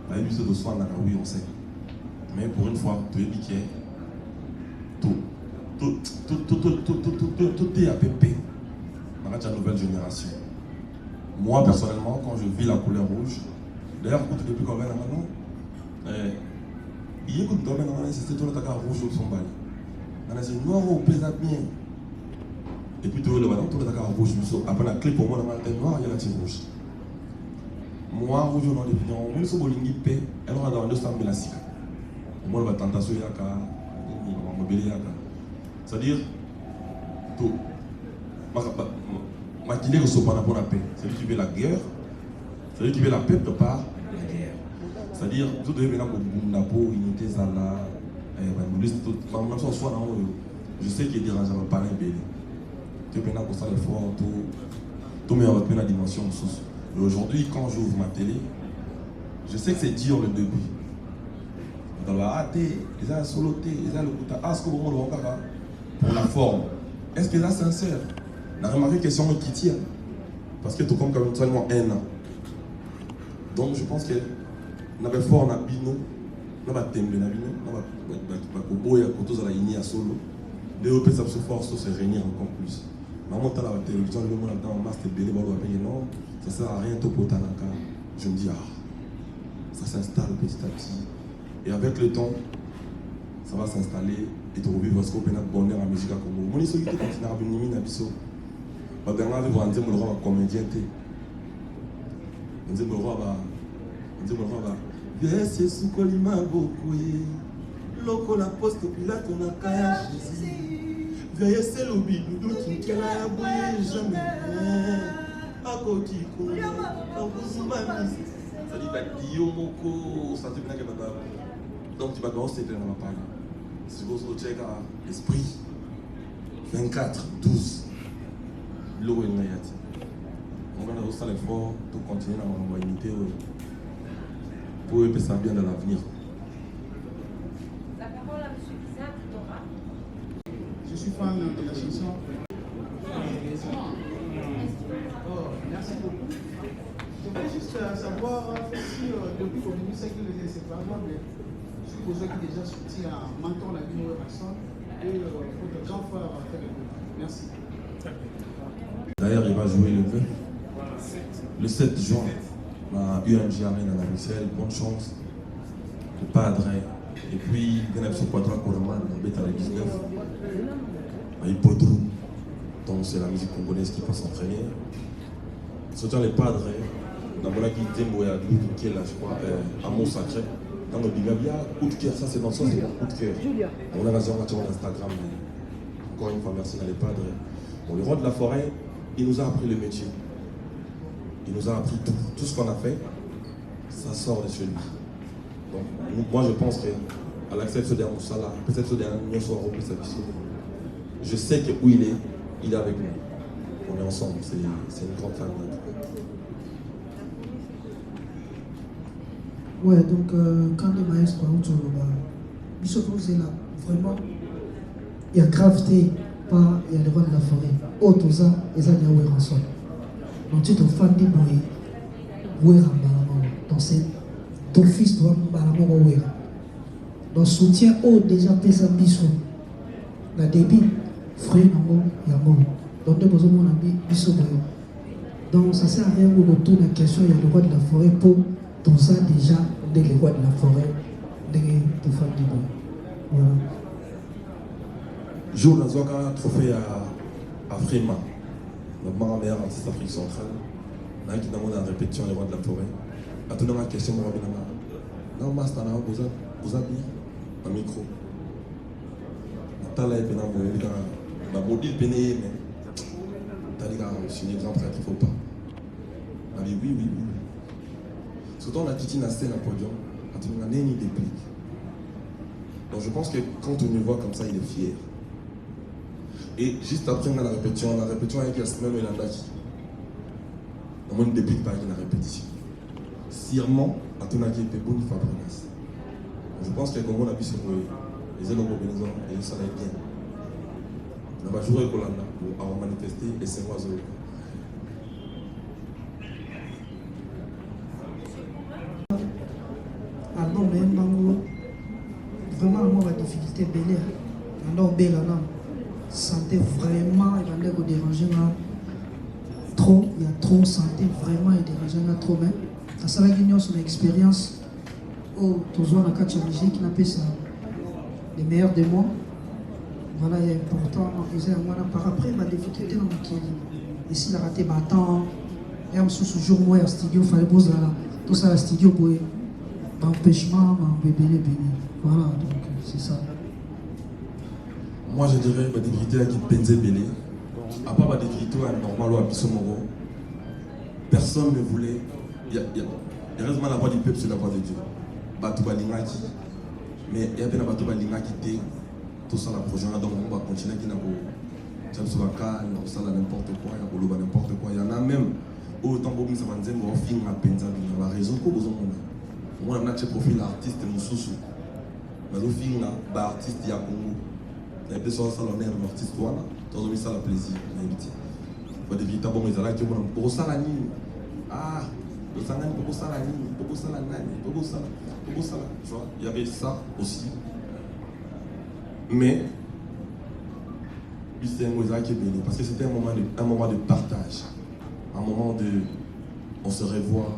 on a une musique de soin, oui, on sait. Mais pour une fois, tu es piqué. Tout est à pépé dans la nouvelle génération. Moi, personnellement, quand je vis la couleur rouge, d'ailleurs, quand tu es plus comme elle maintenant, il y a beaucoup de domaines, c'est tout le temps rouge au son bal. C'est noir au plaisir bien. Et puis, tu vois le matin, tout le temps rouge. Après la clé pour moi, c'est noir, il y a la petite rouge. Moi, rouge, on a des opinions. Même si on a une paix, elle aura dans le sang de la cible. Moi, la tentation, il y a c'est-à-dire, tout. Ma qui est reçu pendant la paix. C'est-à-dire qui veut la guerre. C'est-à-dire qui veut la paix de par la guerre. C'est-à-dire, tout devait venir pour la peau, unité, ça là. Je sais qu'il dérange pas les bébés. Tu peux venir pour ça l'effort, tout met en la dimension. Et aujourd'hui, quand j'ouvre ma télé, je sais que c'est dur le début. Dans la AT, ils ont un soloté, ils ont le coup à ce que vous voulez pour la forme. Est-ce que là c'est sincère? On a remarqué question qui tire. Parce que tout comme seulement un an. Donc je pense que nous avons fort en abino, nous avons thème de l'abino, nous avons à solo. Les OP ça se force se réunir encore plus. Mais en montant la télévision, le monde dans masse de belé, non, ça sert à rien tout pour Tanaka. Je me dis ça s'installe petit à petit. Et avec le temps, ça va s'installer et tu revivre ce qu'on peut bonheur en musique à Congo. Mon histoire qui continue à venir à Bisso. Je vais vous dire que je suis comédien. Je vais vous dire c'est sous Colima beaucoup. Loco la poste Pilate on a kaya Jésus. Veillez c'est le bidou qui a aboué jamais. À côté Congo, à Bouzumami. Ça dit Badio Moko, ça te plaît que donc tu vas dans cette dans la parole. Si vous checkez l'esprit 24, 12. L'eau est nayati. On va aussi l'effort pour continuer dans la unité. pour eux ça bien dans l'avenir. La parole à M. Isaac Dora. Je suis fan de la chanson. Oh, merci beaucoup. Je voulais juste savoir si depuis qu'au début, c'est que c'est pas moi, mais je suis besoin qui déjà sorti un mentor la vie de personne et votre grand frère a fait le coup. Merci. D'ailleurs, il va jouer le 7 juin à UMG Arena à Bruxelles. Bonne chance. Le padre. Et puis, il y a ce quadra Coraman, on est à la 19. À Hippodrome. Donc, c'est la musique congolaise qui passe en première. Surtout les padres. Dans mon acquis, Tembo et Adou, qui est là, je crois, Amour Sacré. Dans le Bigabia, coup de cœur, ça c'est dans le sens, c'est mon coup de cœur. On a raison, on a sur Instagram. Encore une fois, merci à les padres. Bon, le roi de la forêt, il nous a appris le métier. Il nous a appris tout. Tout ce qu'on a fait, ça sort de chez lui. Donc, moi, je pense qu'à l'accès de ce dernier Moussala, peut-être ce dernier Moussala, je sais que où il est avec nous. On est ensemble, c'est une grande famille. Ouais, donc quand les maestros ils se posent là, vraiment, il y a gravité, pas il y a le roi de la forêt. Autoza, ils ont des ensemble. Donc tu te fais des bruits, donc c'est ton fils doit me donc soutien haut déjà pesa biso. La débit, frère nango, il y a mort. Donc deux besoins mon ami, biso boyo. Donc ça sert à rien de retourner la question, il y a le roi de la forêt pour tout ça déjà, dès les rois de la forêt, dès les femmes du bois. Voilà. Jour dans un trophée à Fréma, le meilleur artiste d'Afrique centrale, là qui demande la répétition les rois de la forêt. À tout la question, moi, non, master, vous avez un micro. Natala est pénal, ma module péné, mais c'est un exemple qu'il ne faut pas. Oui. Surtout on a quitté la scène à podium, on a ni déplique. Donc je pense que quand on me voit comme ça, il est fier. Et juste après on a la répétition avec Yasmel et Landaki. On ne déplique pas avec la répétition. Sirement, à ton avis, il est bon, il faut apprendre. Je pense que comme on a vu sur les élèves et ça va être bien. On va jouer avec Olanda pour manifester et c'est moi. Album vraiment moi la difficulté belle alors belle là santé vraiment il va déranger trop il y a trop santé vraiment il dérange trop même ça va gagner son expérience au toujours la catch musique qui n'appelle ça les meilleurs de moi voilà il est important moi par après ma difficulté dans le qui ici la raté battant et en sous jour moi au studio fallait poser là tout ça la studio pour empêchement, béni. Voilà, donc c'est ça. Moi je dirais que la divinité qui pense belé. À part la divinité normal ou à Bissomoro, personne ne voulait. Il y a raison la voix du peuple sur la voix de Dieu. Batouba Lingaki. Mais il y a bien Batouba Lingaki, tout ça la projet, donc on va continuer qui n'a pas. Ça ça n'importe quoi, il y a n'importe quoi. Il y en a même autant pour nous, ça va nous dire qu'on finit à penser dans la raison pour besoin de moi, on a un profil artiste Moussoussou. Mais au film, artiste il y a Congo. Il y a des gens qui sont artiste, toi, tu as mis ça le plaisir. Il faut des véritables bons, ils ont dit, pour ça, la ligne. Ah, pour ça, la ligne, pour ça, la ligne, pour ça, la ligne, pour ça, tu vois, il y avait ça aussi. Mais, c'est un moïse qui est béni, parce que c'était un moment de partage, un moment de. On se revoit.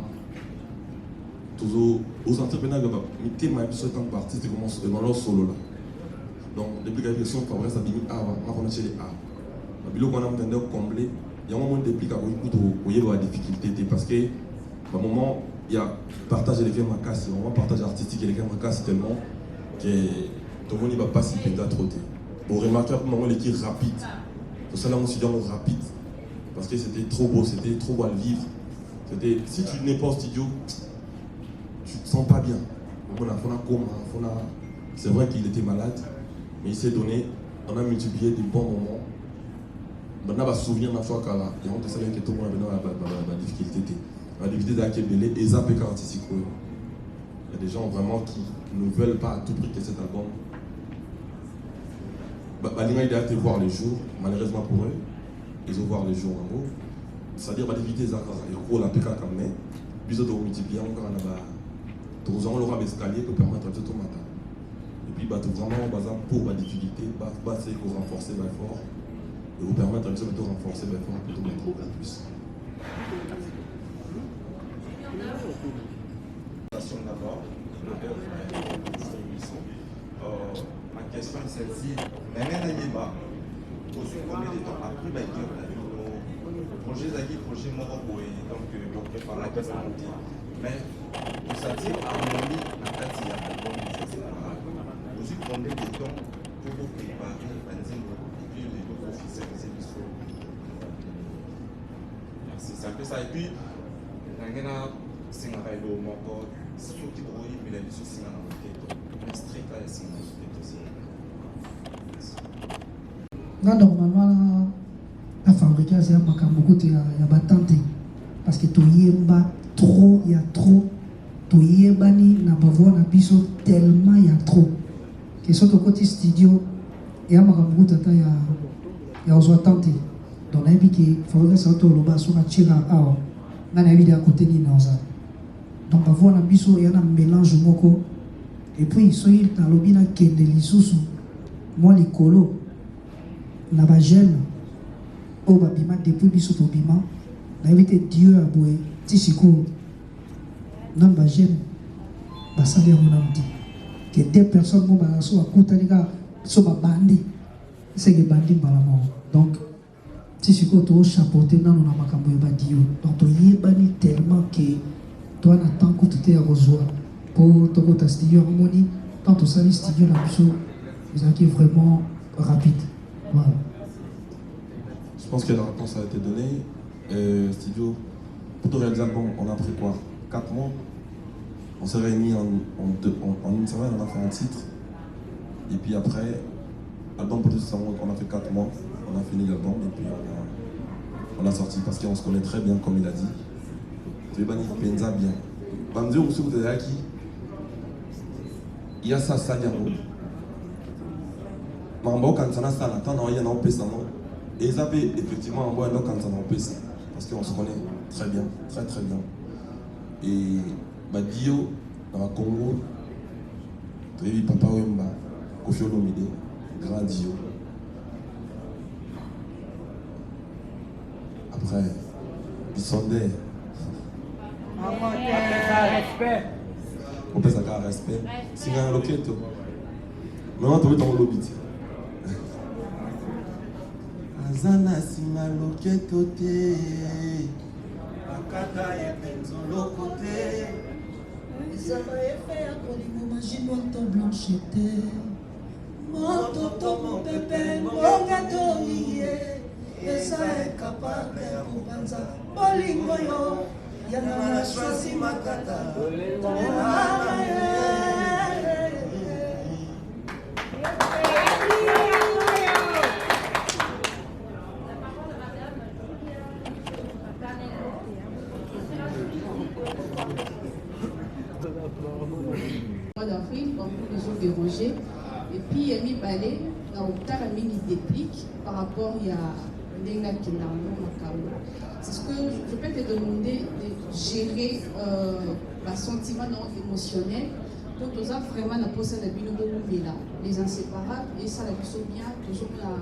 Aux entrepreneurs, mais ma vie tant qu'artiste commence devant leur solo là. Donc depuis la question pour ça dit on a chez les A. La bilo qu'on a entendu combler, il y a un moment de déplique à la difficulté parce que à un moment il y a partager les gains ma casse, on va partager artistique et les gains ma casse tellement que tout le monde ne va pas s'y péter trop. Pour remarquer à un moment l'équipe rapide. Pour ça là on se dit rapide parce que c'était trop beau à le vivre. C'était si tu n'es pas au studio tu ne te sens pas bien. C'est vrai qu'il était malade, mais il s'est donné, on a multiplié des bons moments. Maintenant, on va se souvenir de la fois qu'il y a un salon qui est tout le monde la difficulté. La difficulté d'Akebele et Zapeka artistique. Il y a des gens vraiment qui ne veulent pas à tout prix que cet album. Balinga il a été voir les jours, malheureusement pour eux, ils ont voir les jours en gros. C'est-à-dire d'éviter ça quand il y a la PK comme mais, puis de multiplier encore en bas. Donc nous avons le roi d'escalier pour permettre de tout matin. Et puis vraiment pour la difficulté, c'est pour renforcer fort et vous permettre de tout renforcer fort pour tout mettre en plus. D'abord, ma question est celle-ci. Mais même combien de temps après le projet Zaki, projet Morocco, donc bloqué par la question. Mais pour ça dire harmonie, la tête il y a l'album, vous y combien de temps pour vous préparer et puis les officialiser le soir. Merci, c'est un peu ça. Et puis, c'est un rêve au Morocco. Si vous dites oui, mais la mission c'est un enquête. Mais straight là, c'est un enquête aussi. Là, normalement, la fabrique, c'est un beaucoup de batante. Parce que tu y trop, il y a trop. Tu y na bavo na biso tellement il y a trop. Que ce côté studio, il y a beaucoup de temps, il y a aux attentes. Donc, il y a que fabrique, c'est un peu le bas sur la tira à on a vidéo à côté de nous. Donc, bavo na biso, il y a un mélange moko. Et puis, soyez dans le bien qui est de l'issous. Moi, les colos. Na ba jeune au babima depuis biso to bima na invité Dieu à boé tisiko non ba jeune ba saler on a dit que des personnes mo ba so akuta lika so ba bandi c'est que bandi ba la mort donc tisiko to chapeauté na na makambo ba Dieu donc to yebani tellement que toi na tant que tu es à rejoindre pour to ta studio harmonie tant to sali studio na biso ils ont vraiment rapide. Voilà. Je pense que la réponse a été donnée. Studio, pour te réaliser l'album, on a pris quoi 4 mois. On s'est réunis en une semaine, on a fait un titre. Et puis après, l'album pour tout ça, on a fait 4 mois. On a fini l'album et puis on a sorti parce qu'on se connaît très bien, comme il a dit. Tu es banni, pensa bien. Bamdi, vous savez qui il y a ça, ça, il y a Mambo quand ça ça attend non il y a non pesa non et ça peut effectivement en bon quand ça non pesa parce qu'on se connaît très bien et Badio dans le Congo Trevi Papa Wemba Koffi Olomide grand Dio après Bissondé on peut ça respect c'est un loqueto non tu veux ton lobby Azana sima loketo te Akata ye penzo lokote Isaba efe ya kolimo majino to blanchete Mototo mon pepe mogato liye Esa e capable ya kupanza Bolingo yo Yana na choisi makata d'avril, comme nous les ont dérogé. Et puis, il y a mis balai dans le tas la mini déplique par rapport à l'Enga qui n'a c'est ce que je peux te demander de gérer le sentiment non émotionnel. Donc, nous avons vraiment la poste de les inséparables et ça la vie bien, toujours la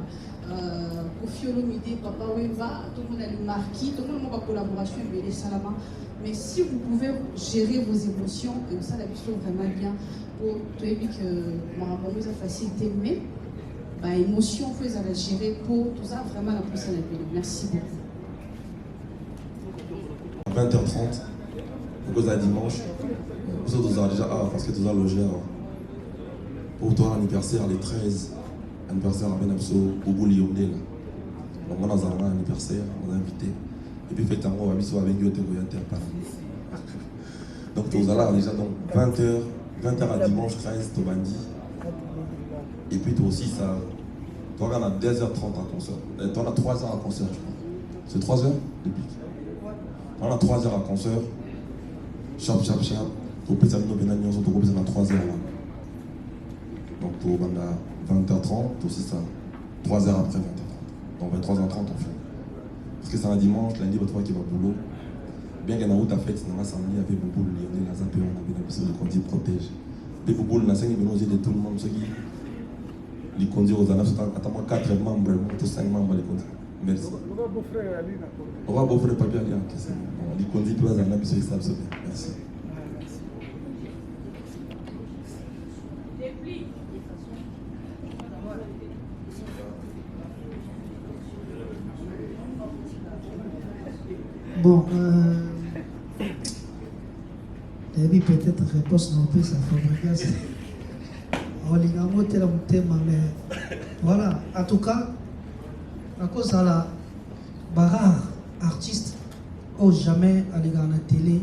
Koffi Olomide, Papa Wemba, tout le monde a le marquis, tout le monde a une collaboration avec les Salama. Mais si vous pouvez gérer vos émotions, et ça la vie vraiment bien pour toi et que ma rapport a facilité, mais bah émotion faut la gérer pour tout ça vraiment la poste de la vie. Merci beaucoup. 20h30, pour cause dimanche, pour ça vous avez déjà parce que vous avez logé pour toi l'anniversaire les 13 anniversaire à Benabso au bout Lyonnais là. Donc on a un anniversaire, on a invité et puis fait un mois avec Yote donc vous allez déjà donc 20h à dimanche 13 au Bandi et puis toi aussi ça toi on a 2h30 à concert, toi on a 3h à concert je crois. C'est 3h depuis. On a 3h à concert, chap, Au plus, ça nous donne une autre groupe, c'est dans 3 heures. Donc, pour 20h30, aussi ça, 3 heures après 20h30. Donc, 23h30, on finit. Parce que c'est un dimanche, lundi, votre fois qui va au boulot. Bien qu'il y ait une route à faire, c'est dans la samedi avec Bobo, Lionel, la Zapé, on a bien besoin de conduire, protège. Et Bobo, la scène, il de tout le monde, ceux qui les conduisent aux annonces, attends-moi 4 membres, tous 5 membres les conduire. Merci. On va beau-frère papier à lire, c'est bon. Les conduits, tous les annonces, ils savent se faire. Merci. Bon, il y avait peut-être réponse non plus à Fabregas. On l'a tel thème, mais voilà. En tout cas, à cause de la barre artiste, ou jamais aller à la télé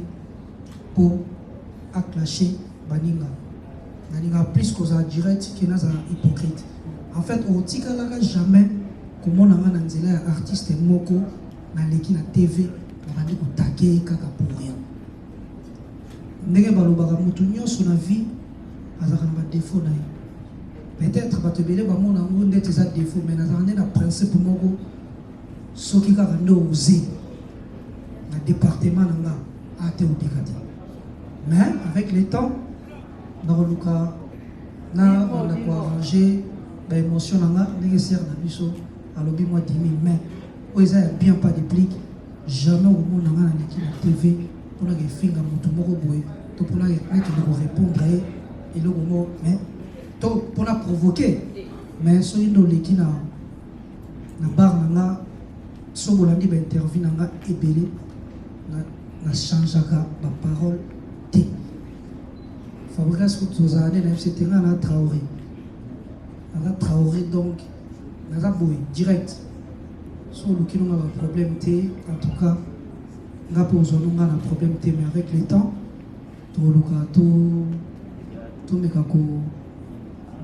pour acclacher Baninga. Baninga plus qu'aux direct qui n'a hypocrite. En fait, on dit que jamais comment on a un artiste moko na leki na TV. On dit qu'on taquet kaka pour rien. Ndenge balobaka mutu nyonso na vie azaka na défaut na ye. Peut-être batebele bamona ngo ndete za défaut mais nazana na principe moko soki kaka ndo oser na département nanga ate odikati. Mais avec le temps nakoluka na on a ko arranger ba émotion nanga ndenge ser na biso alobi moi 10 000 mais oza bien pas de plique. Jamais au monde n'a la TV pour la finga mutu moko boy to pour la répondre et le mot mais to pour la provoquer mais so indo leki na bar nanga so bolandi ba interview nanga ebele na changeaka ba parole te Fabregas kutozane na FCT na Traoré donc na boy direct. So qui n'ont pas de problème, en tout cas, nous avons un problème, mais avec le temps, tout le monde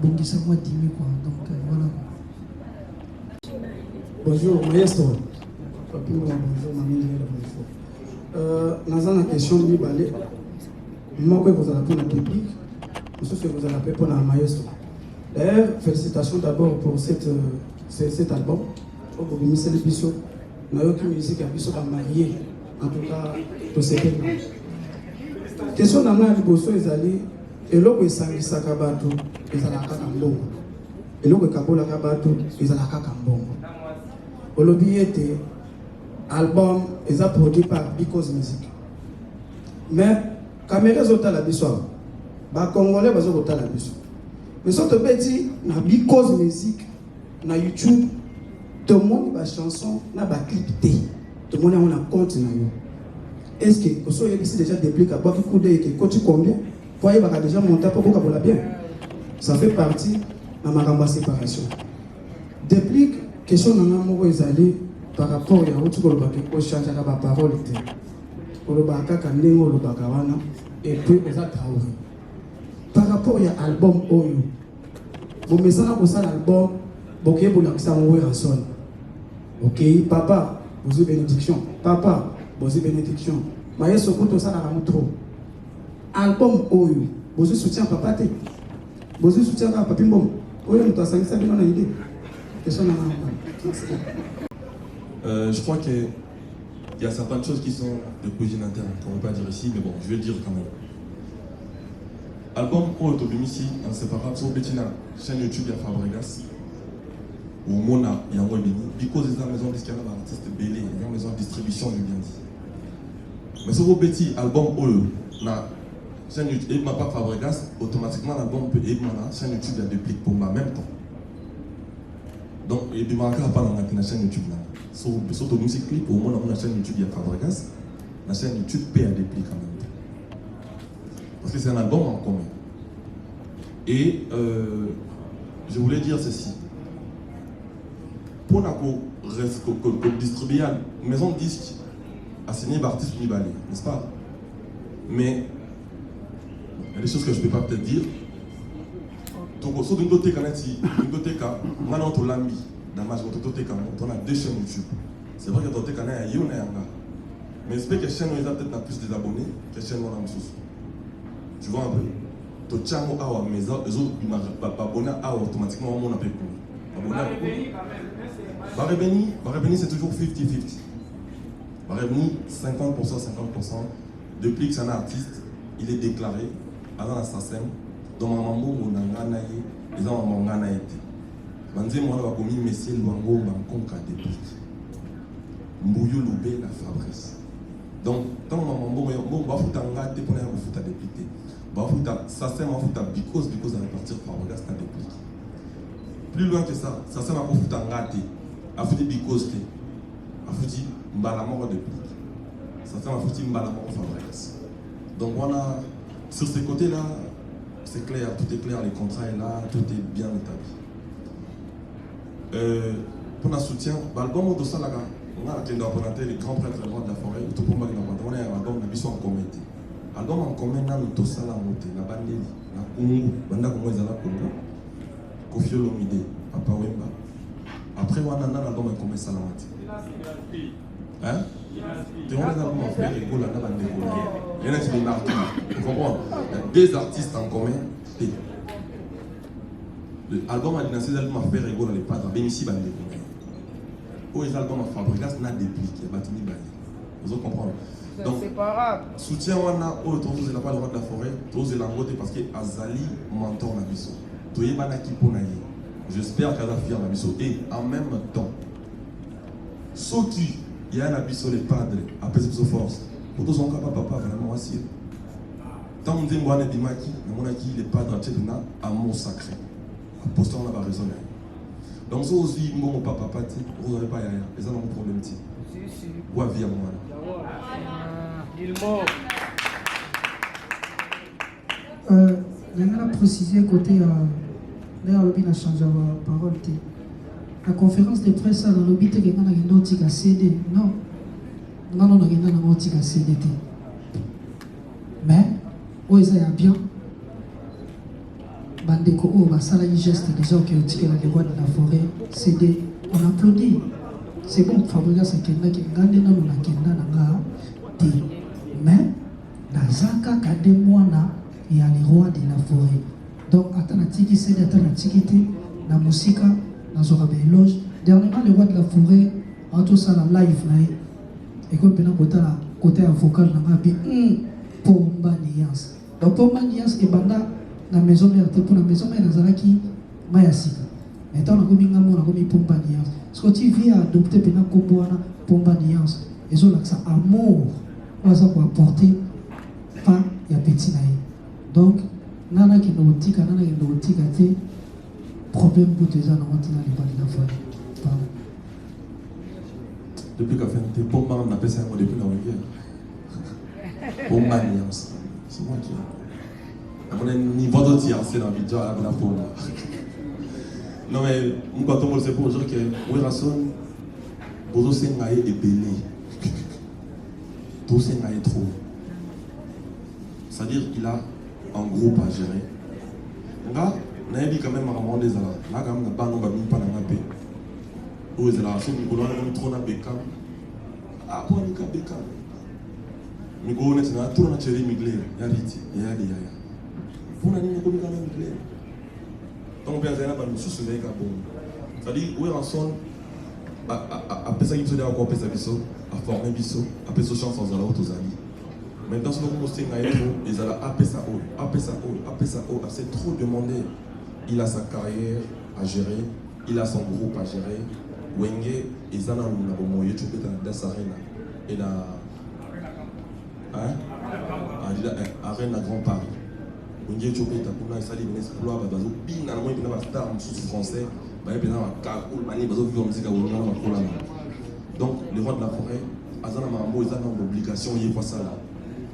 bon, qui s'en va diminuer. Donc voilà. Bonjour, maestro. Bonjour, mamie. Dans la question de Balé, moi, vous allez pour le public, je que vous allez pour le maestro. D'ailleurs, félicitations d'abord pour cet album. Au ministère de Bissot, nous avons une musique à Bissot à marier, en tout cas, pour ces pays. Question d'amener à Liboso, ils allaient, et là où ils s'en vont, ils allaient à Kakambongo. Et là où ils Kabola Kabato, ils allaient à Kakambongo. Au lobby était album, ils ont produit par Because Music. Mais, caméra sont à la Bissot, les Congolais sont à la Bissot. Mais surtout, petit, na Because Music, na YouTube. Tout le monde a une chanson, n'a pas clip. Tout le monde a un compte. Est-ce que vous avez déjà dépliqué à quoi coup d'œil qui coûte combien? Pour y avoir déjà monté pour qu'on la bien. Ça fait partie de ma séparation. Déplique, question de l'amour est allé par rapport à l'autre qui change la parole. Et puis, vous avez Traoré. Par rapport à l'album Oyo, vous mettez ça dans l'album. Ok, vous l'avez en son. Ok, papa, vous avez bénédiction. Papa, vous avez bénédiction. Mais ce que ça n'a trop. Album Oyo, vous avez soutien papa. Vous avez soutien à papi bon. Oyo, nous avons ça bien idée. Je crois qu'il y a certaines choses qui sont de cuisine interne, qu'on ne peut pas dire ici, mais bon, je vais le dire quand même. Album Oyo Tobimisi, inséparable, sur Bettina, chaîne YouTube, il y a Fabregas. Au Mona, il y a un webini, because ils ont maison disque, l'artiste belé, ils ont maison de distribution, je viens dire. Mais sur vos petits albums, na chaîne YouTube, et ma pas Fabregas, automatiquement l'album peut aider ma chaîne YouTube, il y a des clics pour ma même temps. Donc, et puis, je ne pas dans la chaîne YouTube. Sur ton musique clip, au moins, dans la chaîne YouTube, il y a Fabregas, la chaîne YouTube paie à des clics en même temps. Parce que c'est un album en commun. Et je voulais dire ceci. Pour distribuer la maison de disques a signé par artiste Nibali, n'est-ce pas? Mais il y a des choses que je ne peux pas peut-être dire. Donc, sur une doté canati, une doté ka, maintenant on l'a mis dans ma doté ka, on a 2 chaînes YouTube. C'est vrai que doté kana y a yanga. Mais j'espère que la chaîne où ils ont peut-être plus des abonnés que la chaîne où on a sous. Tu vois un peu. To tchamo awa mais les autres babona awa automatiquement on appelle pour. Barabeni c'est toujours 50-50. Barabeni 50%, 50%. Depuis que c'est un artiste, il est déclaré à l'assassin. Dans ma maman, on a gagné, les gens ont gagné. Manze moi là commis Messie Luango Banconka déplique. Mbouyo Loubé la Fabrice. Donc tant ma maman bon va foutre un gars pour aller foutre à dépliquer. Va foutre ça c'est ma foutre because à repartir par regard c'est déplique. Plus loin que ça c'est ma foutre un gars à foutre because à foutre mbala mort déplique. Ça c'est ma foutre mbala mort Fabrice. Donc voilà sur ces côtés là c'est clair, tout est clair, les contrats est là, tout est bien établi. Pour le soutien, l'album de Salaga, on a présenté les grands prêtres de la forêt, tout pour moi, on a un album de Bisson en commun. Album en commun, on a tout ça la montée, la Bandeli, la Congo, Banda Congo et Zala Congo, Kofi Olomide, Papa Wemba. Après, on a un album en commun Salamati. Hein? Tu vois, les albums en frère et Gola, la Bandeli. Il y en a qui sont marqués, tu comprends? Il y a deux artistes en commun. L'album a lancé l'album à faire rigolo les padres, Bénissi Bandé. Où les albums à Fabrigas n'a depuis qui est battu Bandé. Vous comprenez? Donc, soutien on a autre, vous n'avez pas le droit de la forêt, vous avez l'angoté parce que Azali mentor na biso. Tout est banaki pour naïe. J'espère qu'elle va faire la biso. Et en même temps, ce qui y a la biso les padres, après cette force, pour tous on capable papa vraiment assis. Tant on dit moi on est dimaki, on a qui les padres à amour sacré. Apostle on a pas raison. Donc ça aussi mon papa pati, vous n'avez pas yaya, les gens ont un problème ti. Ou à vie à moi. Il mort. Il y a précisé côté là on a changé la parole. La conférence de presse dans le but que on a une notique à CD. Non. Non on a une notique à CD. Mais où est-ce bien? Bandeko o basala un geste déjà qui est la loi de la forêt, CD, on applaudit. C'est bon, Fabrigas c'est quelqu'un qui gagne dans la kenda nanga ti. Mais nazaka kademwana il y a les rois de la forêt. Donc atana tiki CD atana tikiti na musika na zorabe éloge. Dernièrement les rois de la forêt en tout ça la live na et comme pena côté avocat na bi pomba niance. Donc pomba niance et banda la maison mère pour la maison mère nazalaki mayasika mais tant que binga mona comme pomba niance ce que tu viens adopter pena koboana pomba niance et zo l'accent amour on ça pour apporter pas ya petit naï donc nana qui no tika nana qui no tika té problème pour tes gens on tina les pas de la foi depuis qu'a fait des pomba on appelle ça depuis la rivière pomba niance c'est moi qui on a un niveau de tiercé dans le vidéo à la forme. Non mais, quand on sait pour dire que Werason, Bozo Sengaye est belé. Tout Sengaye est trop. C'est-à-dire qu'il a un groupe à gérer. Là, on a quand même un moment des alas. Là, quand même, on a pas de paix. Où est-ce que la race, on a trop de bécam. Ah, pour un bécam. Mais on a tout le chéri miglé. Yariti, yaya. Pour la ligne de la nucléaire. Donc, bien, c'est c'est-à-dire, où est Ranson, après ça, il faut encore appeler ça biso, à former biso, appeler ça chance aux autres amis. Maintenant, ce que vous postez, ils allaient appeler ça haut, c'est trop demandé. Il a sa carrière à gérer, il a son groupe à gérer. Wenge, ils en ont un moyen, tu peux dans la arena. Et dans. Arène à Grand Paris. On dit que tu as ça les exploits parce que bien dans le monde il star français bah il y a donc les rois de la forêt ils ont une obligation il faut ça là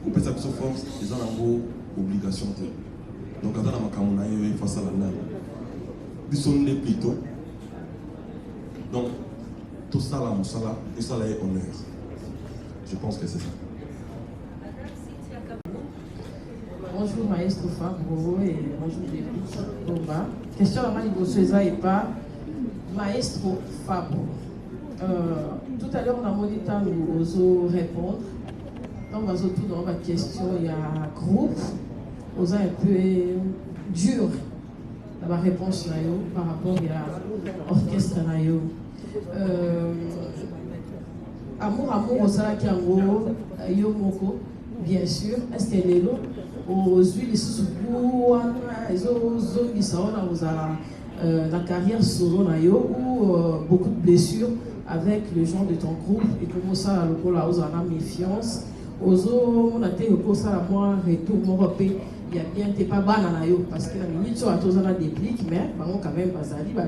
on peut ça sur force ils ont une obligation donc quand on a makamuna il faut ça là ils sont les plutôt donc tout ça là musala tout ça là est honneur je pense que c'est ça. Bonjour Maestro Fabro et bonjour David Bomba. Question à Malibu Souza et pas Maestro Fabro. Tout à l'heure on a demandé à nous répondre. Donc on va tout dans ma question. Il y a un groupe, aux un peu dur dans ma réponse là, par rapport à l'orchestre. Amour, ça qui a yo moko, bien sûr, est-ce que les lots aux huiles sous la carrière solo ou beaucoup de blessures avec le genre de ton groupe et comment ça le la aux méfiance aux autres on a été au ça la moi retour mon repé il y a bien t'es pas banana yo parce que la minute sur à tous on a des pliques mais bon quand même pas ça dit moi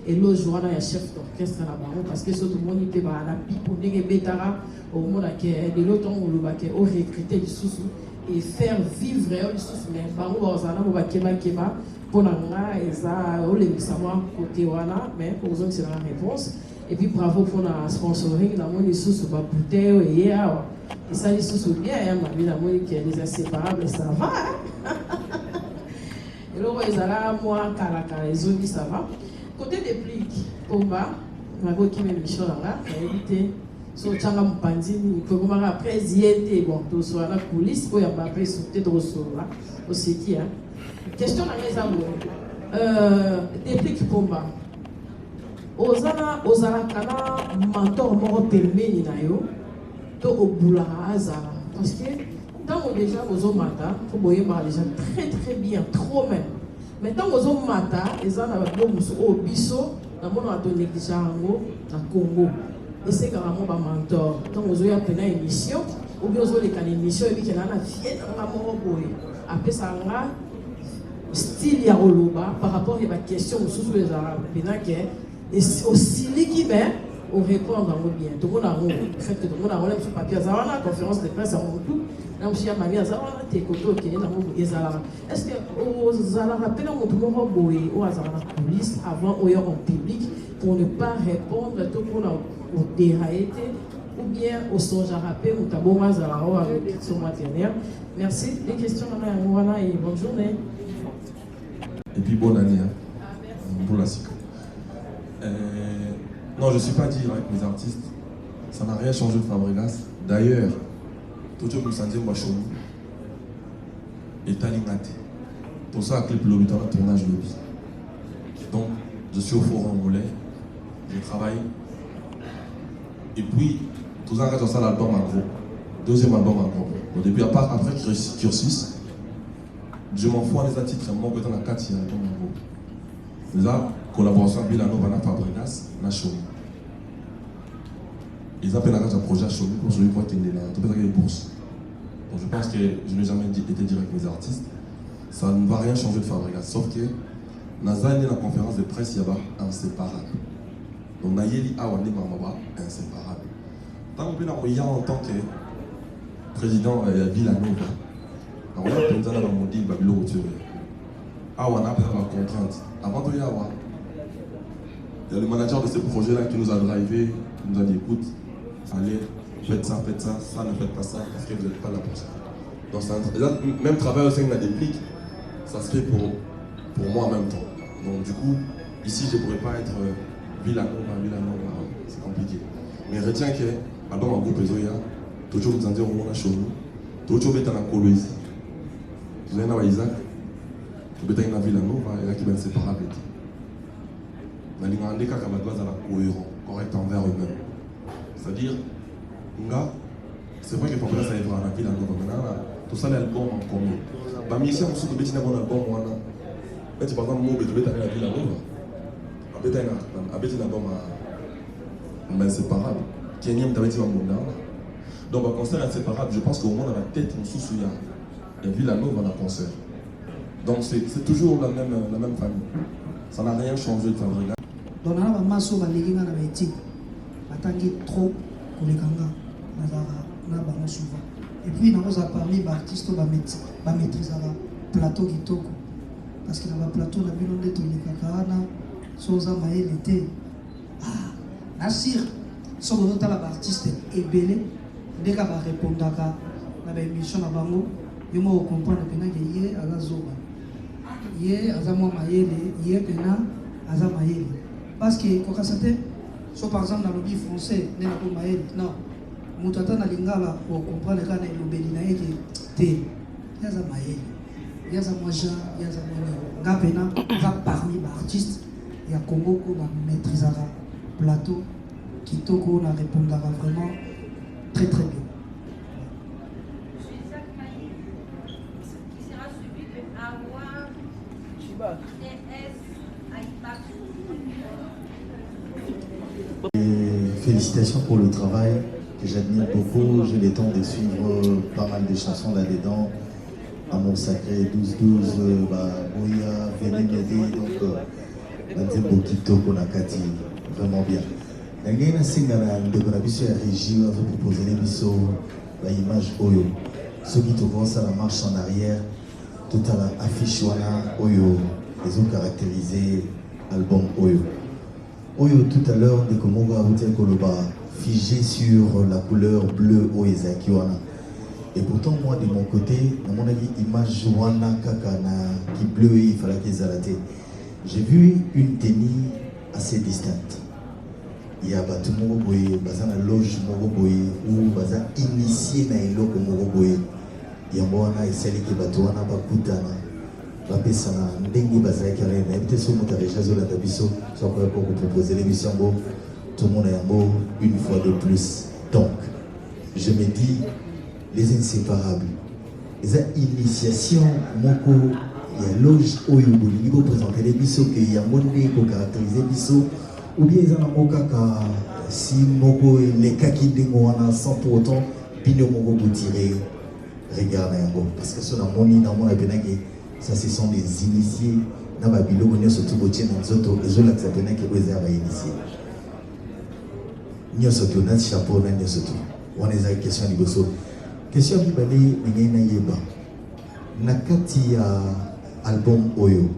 et l'autre jour on a chef d'orchestre là bas parce que tout le monde il peut pas la pipe pour des bétara au monde que de l'autre on le baquet au recruter du sous et faire vivre le sous mais bango bazana mo bakema pour nanga eza ole savoir côté wana mais pour eux c'est la réponse et puis bravo pour la sponsoring dans mon sous ba bouteille et ça les sous bien ma vie la moi qui est les inséparables ça va et là ils là moi kala les autres ça va côté des pliques combat ma go qui me mission là éviter so changa mpanzini ko kuma après ziete bon to so la police ko ya ba pe sauter de ressort là aussi qui hein question na les amours des pliques combat ozala kana mentor moko pembeni na yo to obulaka azala parce que ntango déjà ozomata fo boyebaka déjà très bien trop même mais ntango ozomata eza na babilo mosu oyo biso namonaka tonéglige yango na Congo esekaka mo bamentor ntango ozoya pena émission ou bien ozoleka na émission ebikena na vie nanga moko boye apesanga style ya koloba par rapport ya baquestion mosusu ezalaka pena ke osiliki mais on répond bien. Tout le monde a le fait que tout le monde a relève sur papier. Ça va la conférence de presse à mon tout. Là, je suis à Maria, ça va tes côtés qui est dans mon est-ce que vous allez rappeler mon tout le monde ou à la police avant ou en public pour ne pas répondre tout le monde au déraillé ou bien au songe à rappeler ou tabou mazarao avec son matériel. Merci. Des questions voilà et bonne journée. Et puis bonne année pour la cycle. Non, je ne suis pas dur avec mes artistes. Ça n'a rien changé de Fabregas. D'ailleurs, tout ce que vous sentez, moi, chez nous, est alignaté. Tout ça, clip le temps, tournage lobby. Donc, je suis au Forum Mollet, je travaille. Et puis, tout ça, quand ça, l'album en gros. Deuxième album en gros. Au début, après Cursus, je m'en fous à les titres, moi, que dans la 4, il y a l'album en gros. Là, collaboration avec Bilano, Vana Fabregas, Nachomi. Ils appellent un projet à Chomi pour jouer pour qu'il y ait des bourses. Donc je pense que je n'ai jamais été direct avec mes artistes. Ça ne va rien changer de Fabregas. Sauf que Naza est la conférence de presse Yaba inséparable. Donc Nayeli Awane Mamaba inséparable. Tant que nous en tant que président de Villanova, nous avons pensé à la Mondi Babylone Roturier. Awana a la contrainte. Avant de y avoir, il y a le manager de ce projet-là qui nous a drivé, qui nous a dit écoute, allez, faites ça, ça ne faites pas ça, parce que vous n'êtes pas là pour ça. Donc même travail au sein de la déplique, ça se fait pour moi en même temps. Donc du coup, ici je ne pourrais pas être Villanova, c'est compliqué. Mais retiens que, dans ma groupe Ezoya, toujours vous en dire au monde à Chonou, toujours être dans la colo ici. Vous avez un Isaac, vous avez une Villanova, et là qui va être séparable. Dans les grands cas, on doit être cohérent, correct envers eux-mêmes. C'est-à-dire, c'est vrai que pour ça, il va en ville en tout ça, l'album en commun. La mission, on se dit que l'album, on a par exemple, moi, je vais aller à la ville en Nova. Avec un album inséparable. Qui est un monde. Donc, un concert inséparable, je pense qu'au moins dans la tête, on se souvient. Et Villanova dans un concert. Donc, c'est toujours la même famille. Ça n'a rien changé de Fabregas. Donc, on a un masso qui est atangi trop kolekanga na souvent et puis nous avons parmi d'artistes ba maîtriser la plateau kitoko parce que dans la plateau na bino nde tolekaka na soza maele te nasir soki ozotala baartiste ebele ndeka barépondaka na baémission na bango yo moko okomprendre pena ke ye aza zoba ye aza mwa mayele ye pena aza mayele parce que kokasa te so par exemple dans le lobby français non moto ata na lingala comprendre kana elobeli na ye te aza mayele il y a moi Jean, il y a moi Ngapena, parmi les artistes, il y a Congo qui maîtrisera plateau, Kitoko on répondra vraiment très très bien. Qui sera suivi de Awa TS Et félicitations pour le travail que j'admire beaucoup. J'ai le temps de suivre pas mal de chansons là-dedans. Amour sacré, 12-12, Boya, Venez m'aider, donc Banzembo Kitoko Nakati, vraiment bien. Nangai na singa na ndeko na biso ya régie va proposer les biso la image Oyo. Ceux qui te voient ça la marche en arrière, tout à la affiche wana Oyo, ils ont caractérisé l'album Oyo. Oyo tout à l'heure de Komogo Aoutel Koloba figé sur la couleur bleue Oezaki wana. Et pourtant moi de mon côté, à mon avis, image wana kakana qui bleu il fallait qu'ils zalaté. J'ai vu une tenue assez distincte. Il y a batu Mogoboye, bazana loge Mogoboye ou baza initié na eloko Mogoboye. Yango wana esali ke batu wana bakutana. Bapesana ndenge bazalaki na invité sur moto déjà zola tabiso soit pour proposer l'émission tout le monde est une fois de plus. Donc je me dis les inséparables. Les initiations moko ya loge oyo bolingi ko présenter les biso que ya monde ko caractériser biso ou bien ils en ont kaka si moko les kaki dengo wana sans pour autant bino moko ko tirer regard na yango parce que ça na moni na mona benaki ça ce sont des initiés na ba biloko nyonso to botie na nzoto ezola ka benaki ko ezaba initié nyonso to na chapeau na nyonso to wana eza question liboso question bibale ningai na yeba na kati ya album Oyo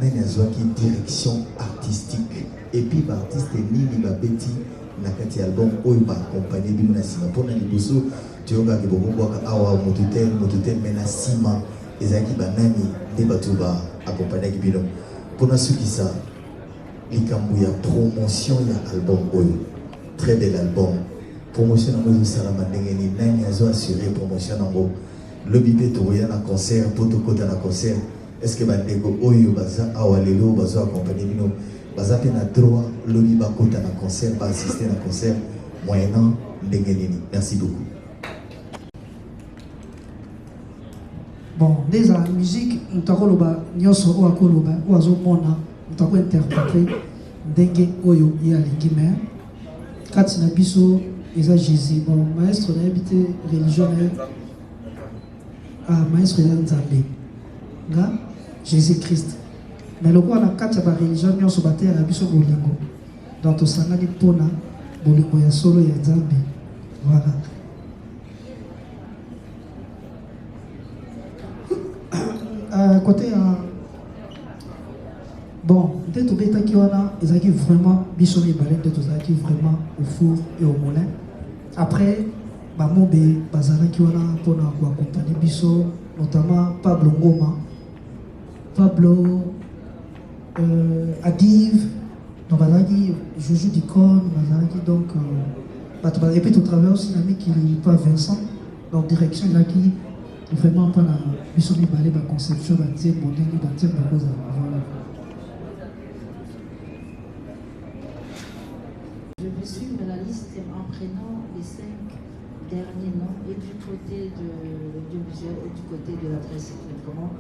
nani azwaki direction artistique et puis ba artiste nini ba beti na kati ya album Oyo ba accompagner bino na sima pona liboso tioga ke boko kwa awa motutel mena sima ezaki banani nde bato ba accompagner bino pona suki sa likambo ya promotion ya album Oyo très bel album promotion nango salama ndenge ni nani azo assurer promotion nango lobi pe toya na concert poto kota na concert est-ce que bandeko Oyo baza awa lelo bazo accompagner bino baza pe na droit lobi ba kota na concert ba assister na concert moyennant ndenge nini. Merci beaucoup. Bon, déjà la musique mutakoloba nyoso o akoloba o azomona mutako interpréter ndenge oyo ya lingime kati na biso eza Jésus. Bon, maestro na habité religion maestro ya Nzambe nga Jésus-Christ. Mais le quoi na kati ya ba religion nyonso batera na biso bolingo. Donc tosangani pona bolingo ya solo ya Nzambe. Voilà. Côté bon, dès que tu es là, ils ont vraiment biso les balais, dès que tu vraiment au four et au moulin. Après, Bamobe, Bazara qui là pour nous accompagner biso, notamment Pablo Ngoma, Pablo Adiv, donc Bazaki, Joujou Dicon, Bazaki donc et puis tout travail aussi l'ami qui est pas Vincent, donc direction là qui vraiment pas la biso les balais, la conception, la tienne, modèle, la tienne, la chose. Voilà. Je vais suivre la liste en prenant les 5 derniers noms et du côté de l'audiovisuel et du côté de la presse écrite. Comment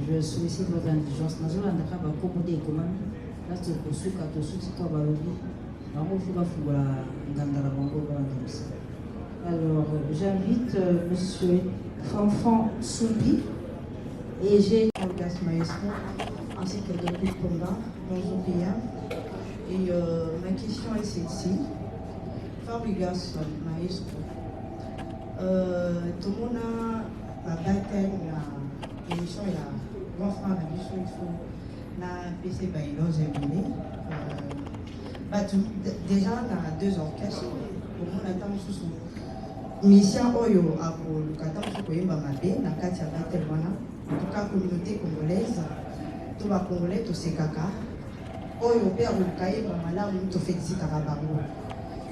je sollicite votre indulgence. Nous allons accommodé économie. Là, c'est pour ceux qui ont soutenu ton balobi. Alors, j'invite monsieur Fanfan Soubi et j'ai Olgas Maestro ainsi que David Pomba. Bonjour bien. Et ma question est celle-ci. Fabrigas Maestro, tout le monde a battu l'émission, il y a grand frère de l'émission, il faut la PC Baïlo, j'ai voulu. Déjà, on a 2 orchestres. Tout le monde attend sous son mission Oyo à pour le Qatar, pour le Bamabé, la Katia Batelwana, en tout cas, communauté congolaise, tout va congolais, tout c'est caca. Oyo père Lukaye Mamala nous félicite à Rabarou.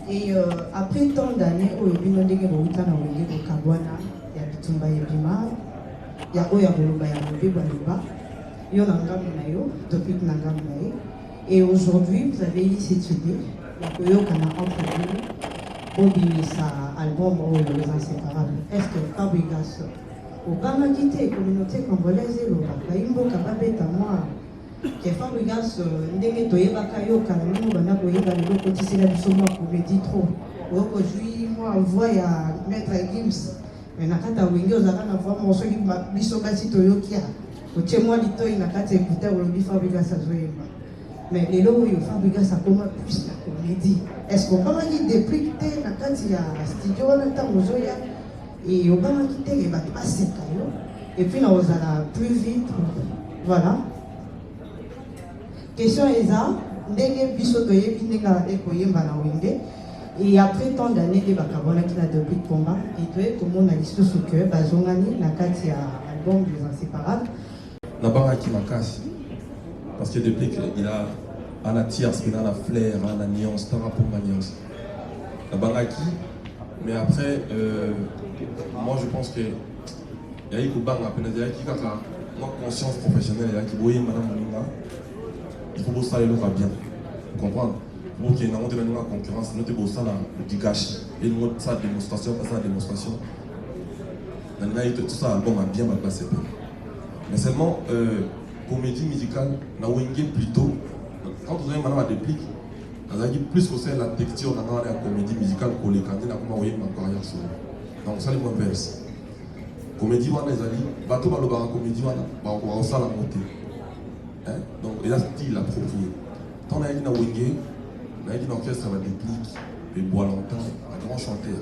Et après tant d'années, Oyo Binondege Bouta na Wenge Kabwana, ya Bitumba Yebima, ya oyo ya koloba ya mabe baloba yo na ngambo na yo topic na ngambo na ye. Et aujourd'hui vous avez eu cette idée ya koyokana entre vous obimisa album oyo les inséparables. Est-ce que Fabregas obamaki te communauté congolaise elobaka imboka babeta mwa ke Fabregas ndenge toyebaka yokana mino banda koyeba lelo kotisela biso mwa comédie trop okozwi mwa voix ya maître Gims mais na kati ya wenge ozalaka na voix moko soki biso basi toyokia otie mwa litoi na kati ya écouteur olobi Fabregas azoyemba. Mais lelo oyo Fabregas akoma plus la comédie. Est-ce qu'obamaki déplique te na kati ya studio wana ntango ozoya et obamaki te ke bato baseka yo et puis na ozala plus vite. Voilà. Question eza ndenge biso toyebi ndenge ekoyemba na wenge et après tant d'années de bakabonaki na depuis combat et toye komona lisusu ke bazongani na kati ya album des inséparables na bangaki makasi parce que depuis qu'il a la tierce, il a la flair, la nuance, par rapport à la nuance. La bangaki, mais après, moi je pense que il y a eu qui moi conscience professionnelle, il y a qui voyait madame Moninga, il faut bosser le local bien, vous comprenez? Pour qu'il y ait une concurrence, nous devons bosser du gâchis et nous ça démonstration, ça démonstration. Tout ça album a bien passé. Mais seulement comédie musicale, na wenge plutôt. Quand vous avez madame à déplique, vous avez plus que c'est la texture dans la comédie musicale qu'on les candidats à comment ma carrière sur. Donc ça les moins verse. Comédie wana ezali, bateau ba loba comédie wana, ba on ça la montée. Hein? Donc il y a style approprié. Tant on a dit na wenge, on a dit l'orchestre va déplique, et bois longtemps, un grand chanteur.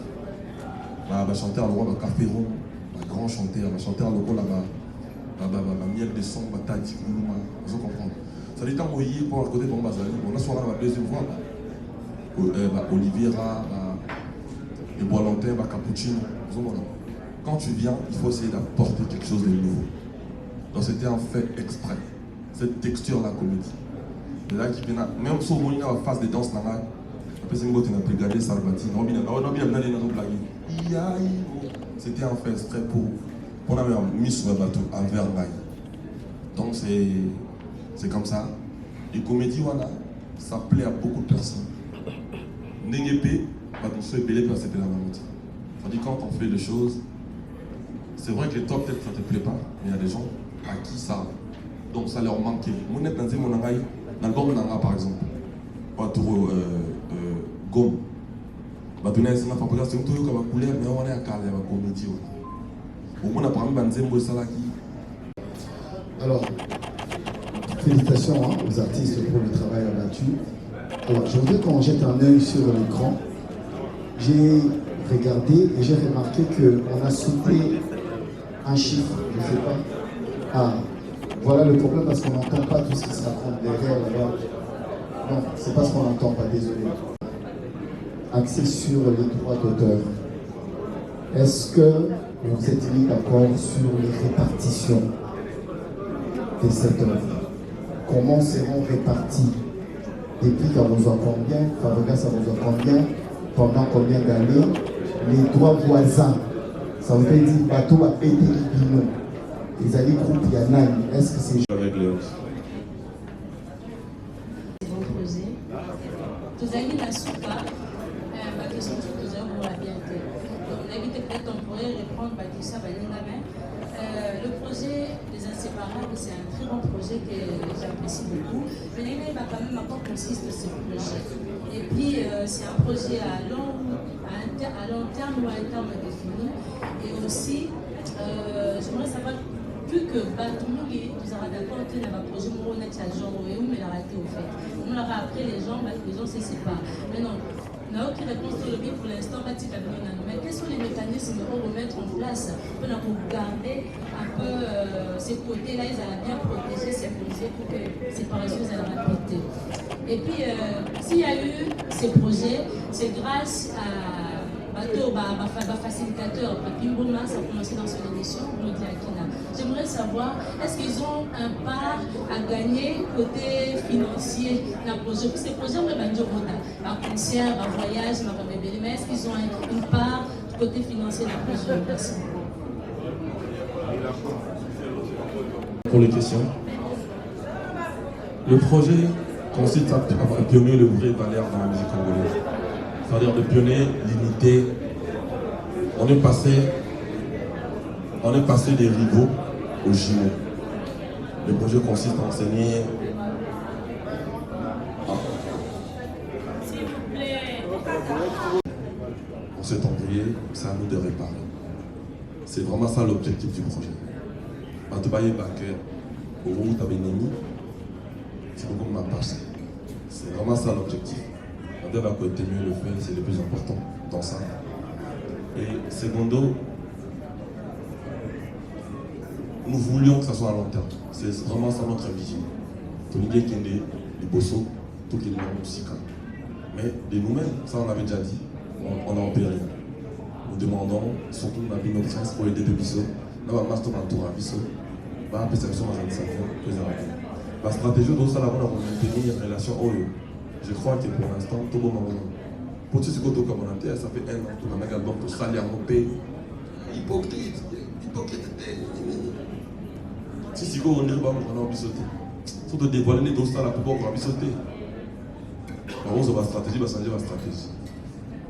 Bah chanteur le roi de café rond, un grand chanteur, un chanteur le roi là-bas. Miel de son, Tati, vous comprenez. Ça dit tant qu'on y est pour le côté de Bazali, on a soit la deuxième fois, Oliviera, et Boilantin, Cappuccino. Quand tu viens, il faut essayer d'apporter quelque chose de nouveau. Donc c'était en fait exprès, cette texture la comédie. Et là qui vient, même si on a une phase de danse, c'était en fait exprès pour. On avait mis sur le bateau en verre. Donc c'est comme ça. Et comédie, voilà, ça plaît à beaucoup de personnes. N'engépé, bateau soit belé parce que c'était la même. C'est-à-dire quand on fait des choses, c'est vrai que les top peut-être ça te plaît pas, mais il y a des gens à qui ça, donc ça leur manquait. Moi net dans mon angaï, dans le bon nanga par exemple, bateau gomme. Bateau n'est pas pour ça, c'est un truc comme la couleur, mais on est à calme, la comédie. Alors, félicitations aux artistes pour le travail abattu. Alors, je voudrais qu'on jette un œil sur l'écran. J'ai regardé et j'ai remarqué qu'on a sauté un chiffre, je ne sais pas. Ah, voilà le problème parce qu'on n'entend pas tout ce qui se raconte derrière là-bas. Non, c'est parce qu'on n'entend pas, désolé. Axé sur les droits d'auteur. Est-ce que vous êtes mis d'accord sur les répartitions de cette œuvre? Comment seront répartis? Depuis qu'à vous en combien, Fabregas ça vous en combien, pendant combien d'années? Les droits voisins, ça veut dire bateau à péter les binômes. Les alliés groupes Yannan, est-ce que c'est avec Léon? Vous avez la souka, ma question c'est que vous avez pour la bientôt. Donc, on a évité peut-être on pourrait reprendre Batissa Balingamen. Le projet des inséparables, c'est un très bon projet que j'apprécie beaucoup. Mais il va quand même à quoi consiste ce projet. Et puis, c'est un projet à long terme ou à un terme défini. Et aussi, j'aimerais savoir, plus que Batoumougi, nous avons d'accord que le projet Moro n'est pas genre, mais il a raté au fait. On aura appris les gens se séparent. Mais non. On n'a aucune réponse sur le bien pour l'instant, mais quels sont les mécanismes qu'on va mettre en place pour garder un peu ces côtés-là, ils allaient bien protéger ces projets pour que ces séparation allaient répéter. Et puis, s'il y a eu ces projets, c'est grâce à bateau, facilitateur, Pimbouma, ça a commencé dans son émission, Akina. J'aimerais savoir, est-ce qu'ils ont un part à gagner côté financier dans le projet? Parce que le projet, on va dire, un concert, un voyage, mais est-ce qu'ils ont une part côté financier dans le projet? Merci. pour les questions. Le projet consiste à pionner le vrai valeur dans la musique congolaise. C'est-à-dire de pionner l'unité. On est passé des rivaux aux jumeaux. Le projet consiste à enseigner. On s'est embrouillé, c'est à nous de réparer. C'est vraiment ça l'objectif du projet. C'est vraiment ça l'objectif. On doit continuer le faire, c'est le plus important dans ça. Et secondo, nous voulions que ça soit à long terme. C'est vraiment ça notre vision. Tony Kende, les Bosso, tout qui est musical. Mais de nous-mêmes, ça on avait déjà dit, on n'a opéré. Nous demandons, surtout dans notre sens, pour aider les Bissot, nous avons un master entouré à Bissot, la perception dans la stratégie de ça, pour maintenir une relation. Je crois que pour l'instant, tout le monde pour tout ce que tu as ça fait 1 an, tu as un album, tu as salaire mon pays. Hypocrite. Si tu on est pas, on a bisoté. Il faut te dévoiler les dossiers là pour pouvoir bisoter. Par contre, la stratégie va changer la stratégie.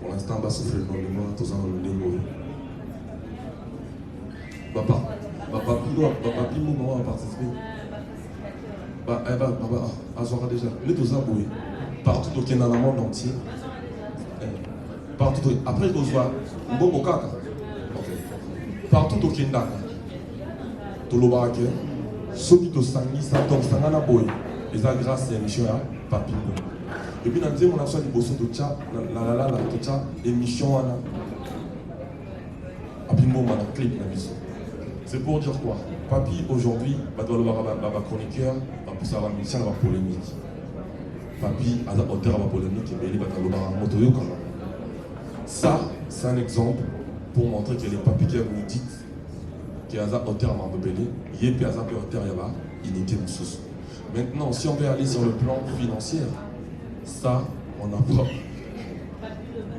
Pour l'instant, on va souffrir le nom, tout ça, on le dévoile. Papi, moi, on va participer. Déjà. Les deux aboués. Partout dans le monde entier. Partout. Après, on voit un bon caca. Partout au Kenya. Tout le monde. Ceux qui sont en boy. Et ça, grâce à l'émission à Papi. Et puis, on a dit qu'on a fait des bosses de tcha. Émission à Papi, on a un clip. C'est pour dire quoi? Papi, aujourd'hui, il doit avoir un chroniqueur, pour ça, il va avoir polémique. Papi, à la hauteur, il va polémique, et il va avoir un moto. Ça, c'est un exemple pour montrer que les papi qui vous dites qu'il y a un hauteur à m'embêler, il y a un hauteur, il y a unité de sous. Maintenant, si on veut aller sur le plan financier, ça,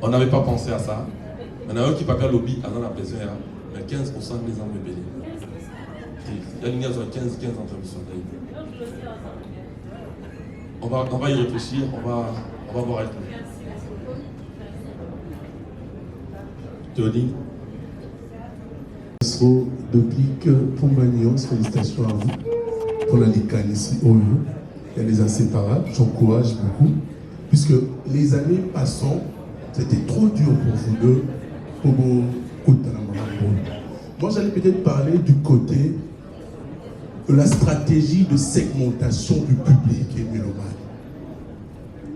on n'avait pas pensé à ça. On a un qui papier lobby, à la besoin, mais 15% des gens me bêlent. Il y a une 15 entre les on va y réfléchir, on va voir avec lui. Tony. Duplique Pombagnon, félicitations à vous pour la Lican ici au lieu. Il y a les inséparables, j'encourage beaucoup, puisque les années passant, c'était trop dur pour vous deux, pour vos côtés. Moi, j'allais peut-être parler du côté de la stratégie de segmentation du public et mélomane.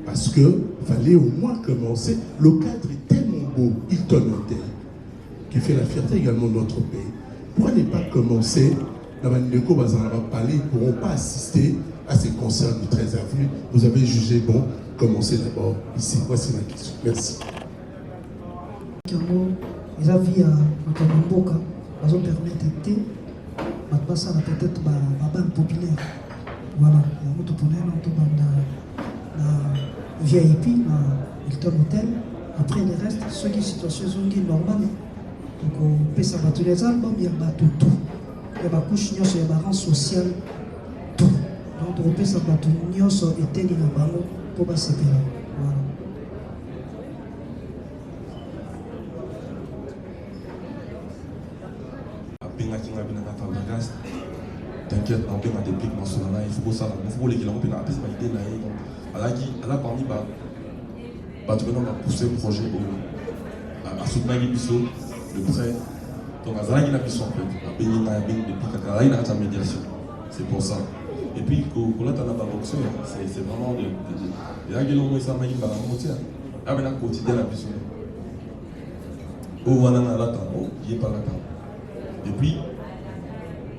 Parce qu'il fallait au moins commencer. Le cadre est tellement beau, Hilton Hotel, qui fait la fierté également de notre pays. Pourquoi ne pas commencer? La Mandeko Bazan va parler, ils ne pourront pas assister à ces concerts du 13 avril. Vous avez jugé bon, commencez d'abord ici. Voici ma question. Merci. Ils avaient à Mboka, ils ont permis de ça peut-être une populaire. Voilà, il y a un VIP, Hilton Hotel. Après le reste, ceux qui sont situation normale. Donc on peut savoir tous les albums, il y a tout. Il y a couche, il y a rang social, tout. Donc on peut savoir tout, il y a été dans le ballon pour se faire. Voilà. T'inquiète, on peut des pics nationaux, il faut que ça, il faut que les gens puissent idée là. Elle a parmi on va pousser le projet à soutenir les bisous, le prêt. Donc, à Zalagi la bisou en fait, à Bénin, la médiation. C'est pour ça. Et puis, quand là, tu as la boxeur, c'est vraiment de. Il y a des gens qui sont en train de faire quotidien la bisou. On a la table, il n'est pas la table. Et puis,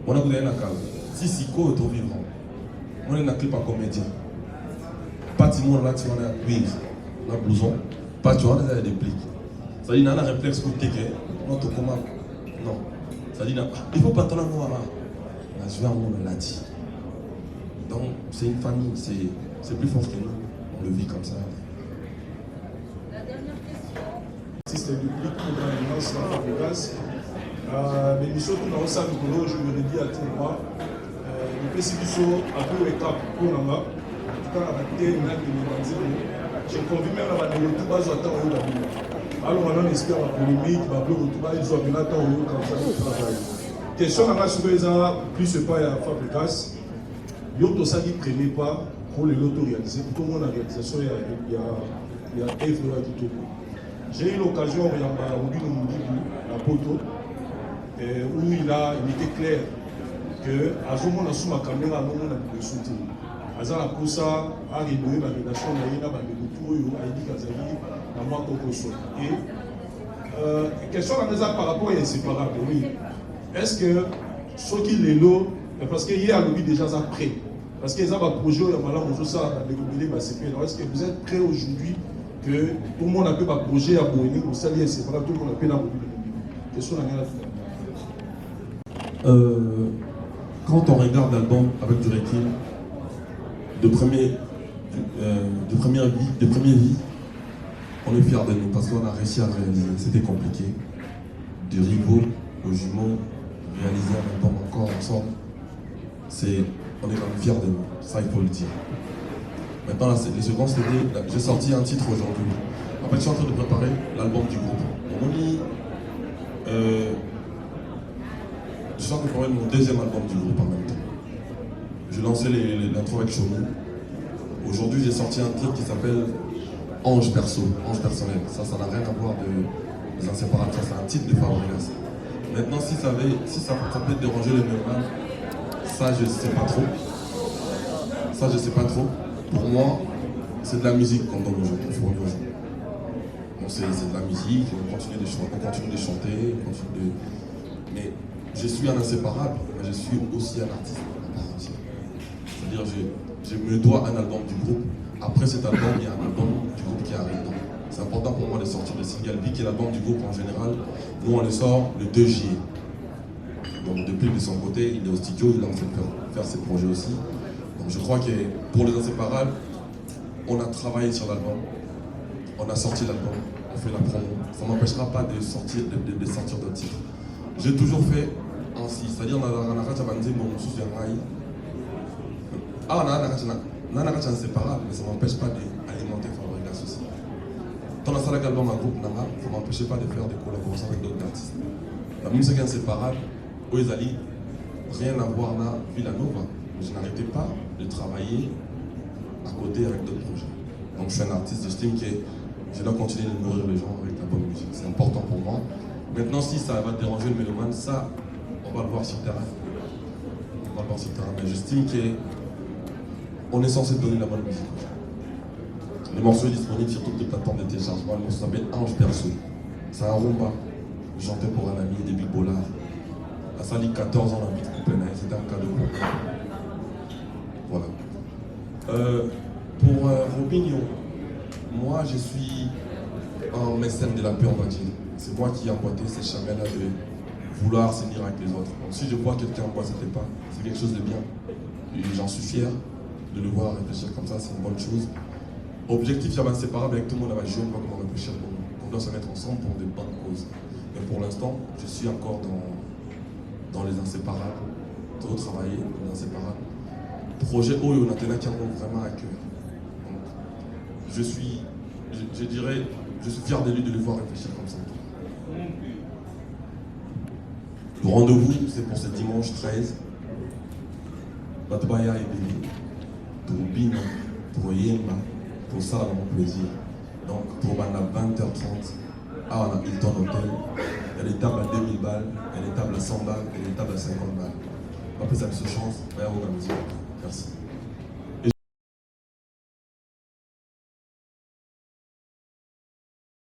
on a goûté la cave. Si Siko est au vivant, on est dans un clip à comédien. Pas de monde là, tu vois, on a cuivre, on a blouson, pas de monde, on a des pliques. Ça dit, on a un réflexe pour t'équer, non, tu comment. Non. Ça dit, il faut pas t'en avoir là. On a joué un monde là dit. Donc, c'est une famille, c'est plus fort que nous. On le vit comme ça. La dernière question. Si c'est le public pour l'alliance, la Fabregas, mais nous sommes dans ça, je me le dis à tout le monde. apesi biso après étape pour nanga tukaka bateni nakende na nzembo j'ai convie même na bandeko tu bazwa ata oyoka bino alonga non espère bapolémique babiloko tu bazwa bino ata oyoka osali travail question nanga sikoyo eza plus pas ya Fabregas yo tosali premier pas pour lelo toréaliser pour tomona réalisation ya œuvre ya kitoko. J'ai eu l'occasion de la poto où il était clair que à ce moment sous ma caméra à moment de soutien aza la kosa a réduit la rédaction na yena ba de tout yo a dit kazali na moi kokoso et question la par rapport à inséparable oui est-ce que ce qui lelo parce que hier le déjà ça prêt parce que les a un projet ya malamu tout ça dans les ba CP est-ce que vous êtes prêts aujourd'hui que tout le monde a pu un projet à Boénie pour saluer inséparable tout le monde a pu la question la quand on regarde l'album avec du recul, de première vie, on est fiers de nous parce qu'on a réussi à réaliser. C'était compliqué. Du rivaux au jumeau, réaliser un album encore ensemble, on est quand même fiers de nous. Ça, il faut le dire. Maintenant, les secondes, c'était, j'ai sorti un titre aujourd'hui. En fait, je suis en train de préparer l'album du groupe. Je suis en train de préparer mon deuxième album du groupe en même temps. J'ai lancé l'intro avec Chomi. Aujourd'hui, j'ai sorti un titre qui s'appelle Ange Perso, Ange Personnel. Ça n'a rien à voir des inséparables. Ça, c'est un titre de Fabregas. Maintenant, si ça peut déranger les mélomanes, ça, je ne sais pas trop. Ça, je ne sais pas trop. Pour moi, c'est de la musique qu'on donne aux gens. Bon, c'est de la musique, on continue de chanter, mais je suis un inséparable, mais je suis aussi un artiste. C'est-à-dire, je me dois un album du groupe. Après cet album, il y a un album du groupe qui arrive. C'est important pour moi de sortir le single B, qui est l'album du groupe en général. Nous, on le sort le 2 juillet. Donc, depuis de son côté, il est au studio, il est en train de faire ses projets aussi. Donc, je crois que pour les inséparables, on a travaillé sur l'album. On a sorti l'album, on fait la promo. Ça ne m'empêchera pas de sortir d'autres titres. J'ai toujours fait ainsi, c'est-à-dire on a inséparable, mais ça ne m'empêche pas d'alimenter Fabregas aussi. Dans la salle d'album à groupe Nanga, ça ne m'empêchait pas de faire des collaborations avec d'autres artistes. La musique est inséparable, Oezali, rien à voir na Villanova. Je n'arrêtais pas de travailler à côté avec d'autres projets. Donc je suis un artiste, j'estime que je dois continuer de nourrir les gens avec la bonne musique. C'est important pour moi. Maintenant, si ça va déranger le mélomane, ça, on va le voir sur le terrain. On va le voir sur le terrain. Mais j'estime qu'on est censé donner la bonne musique. Le morceau est disponible sur toutes les plateformes de téléchargement. Le morceau s'appelle Ange Perso. C'est un rumba. Chanté pour un ami de Big Bollard. À ça, il 14 ans, la vie de couple. C'était un cadeau pour moi. Voilà. Pour Robinho, moi, je suis un mécène de la paix, on va dire. C'est moi qui ai emboîté ces chemins-là de vouloir s'unir avec les autres. Donc si je vois quelqu'un emboîter cette pas, c'est quelque chose de bien. Et j'en suis fier de le voir réfléchir comme ça, c'est une bonne chose. Objectif, il y a inséparable avec tout le monde, avec jeune, comment réfléchir. On doit se mettre ensemble pour des bonnes causes. Mais pour l'instant, je suis encore dans les inséparables, trop travailler dans les inséparables. Projet Oyo Natena qui rend vraiment à cœur. Donc, je suis fier de lui de le voir réfléchir comme ça. Le rendez-vous, c'est pour ce dimanche 13. Batbaya et Béni. Pour Bino, pour Yemba, pour ça, mon plaisir. Donc, pour 20h30, on a Hilton Hotel. Il y a des tables à 2000 balles, il y a des tables à 100 balles, il y a des tables à 50 balles. Après, ça me se chance, on va y avoir la musique. Merci.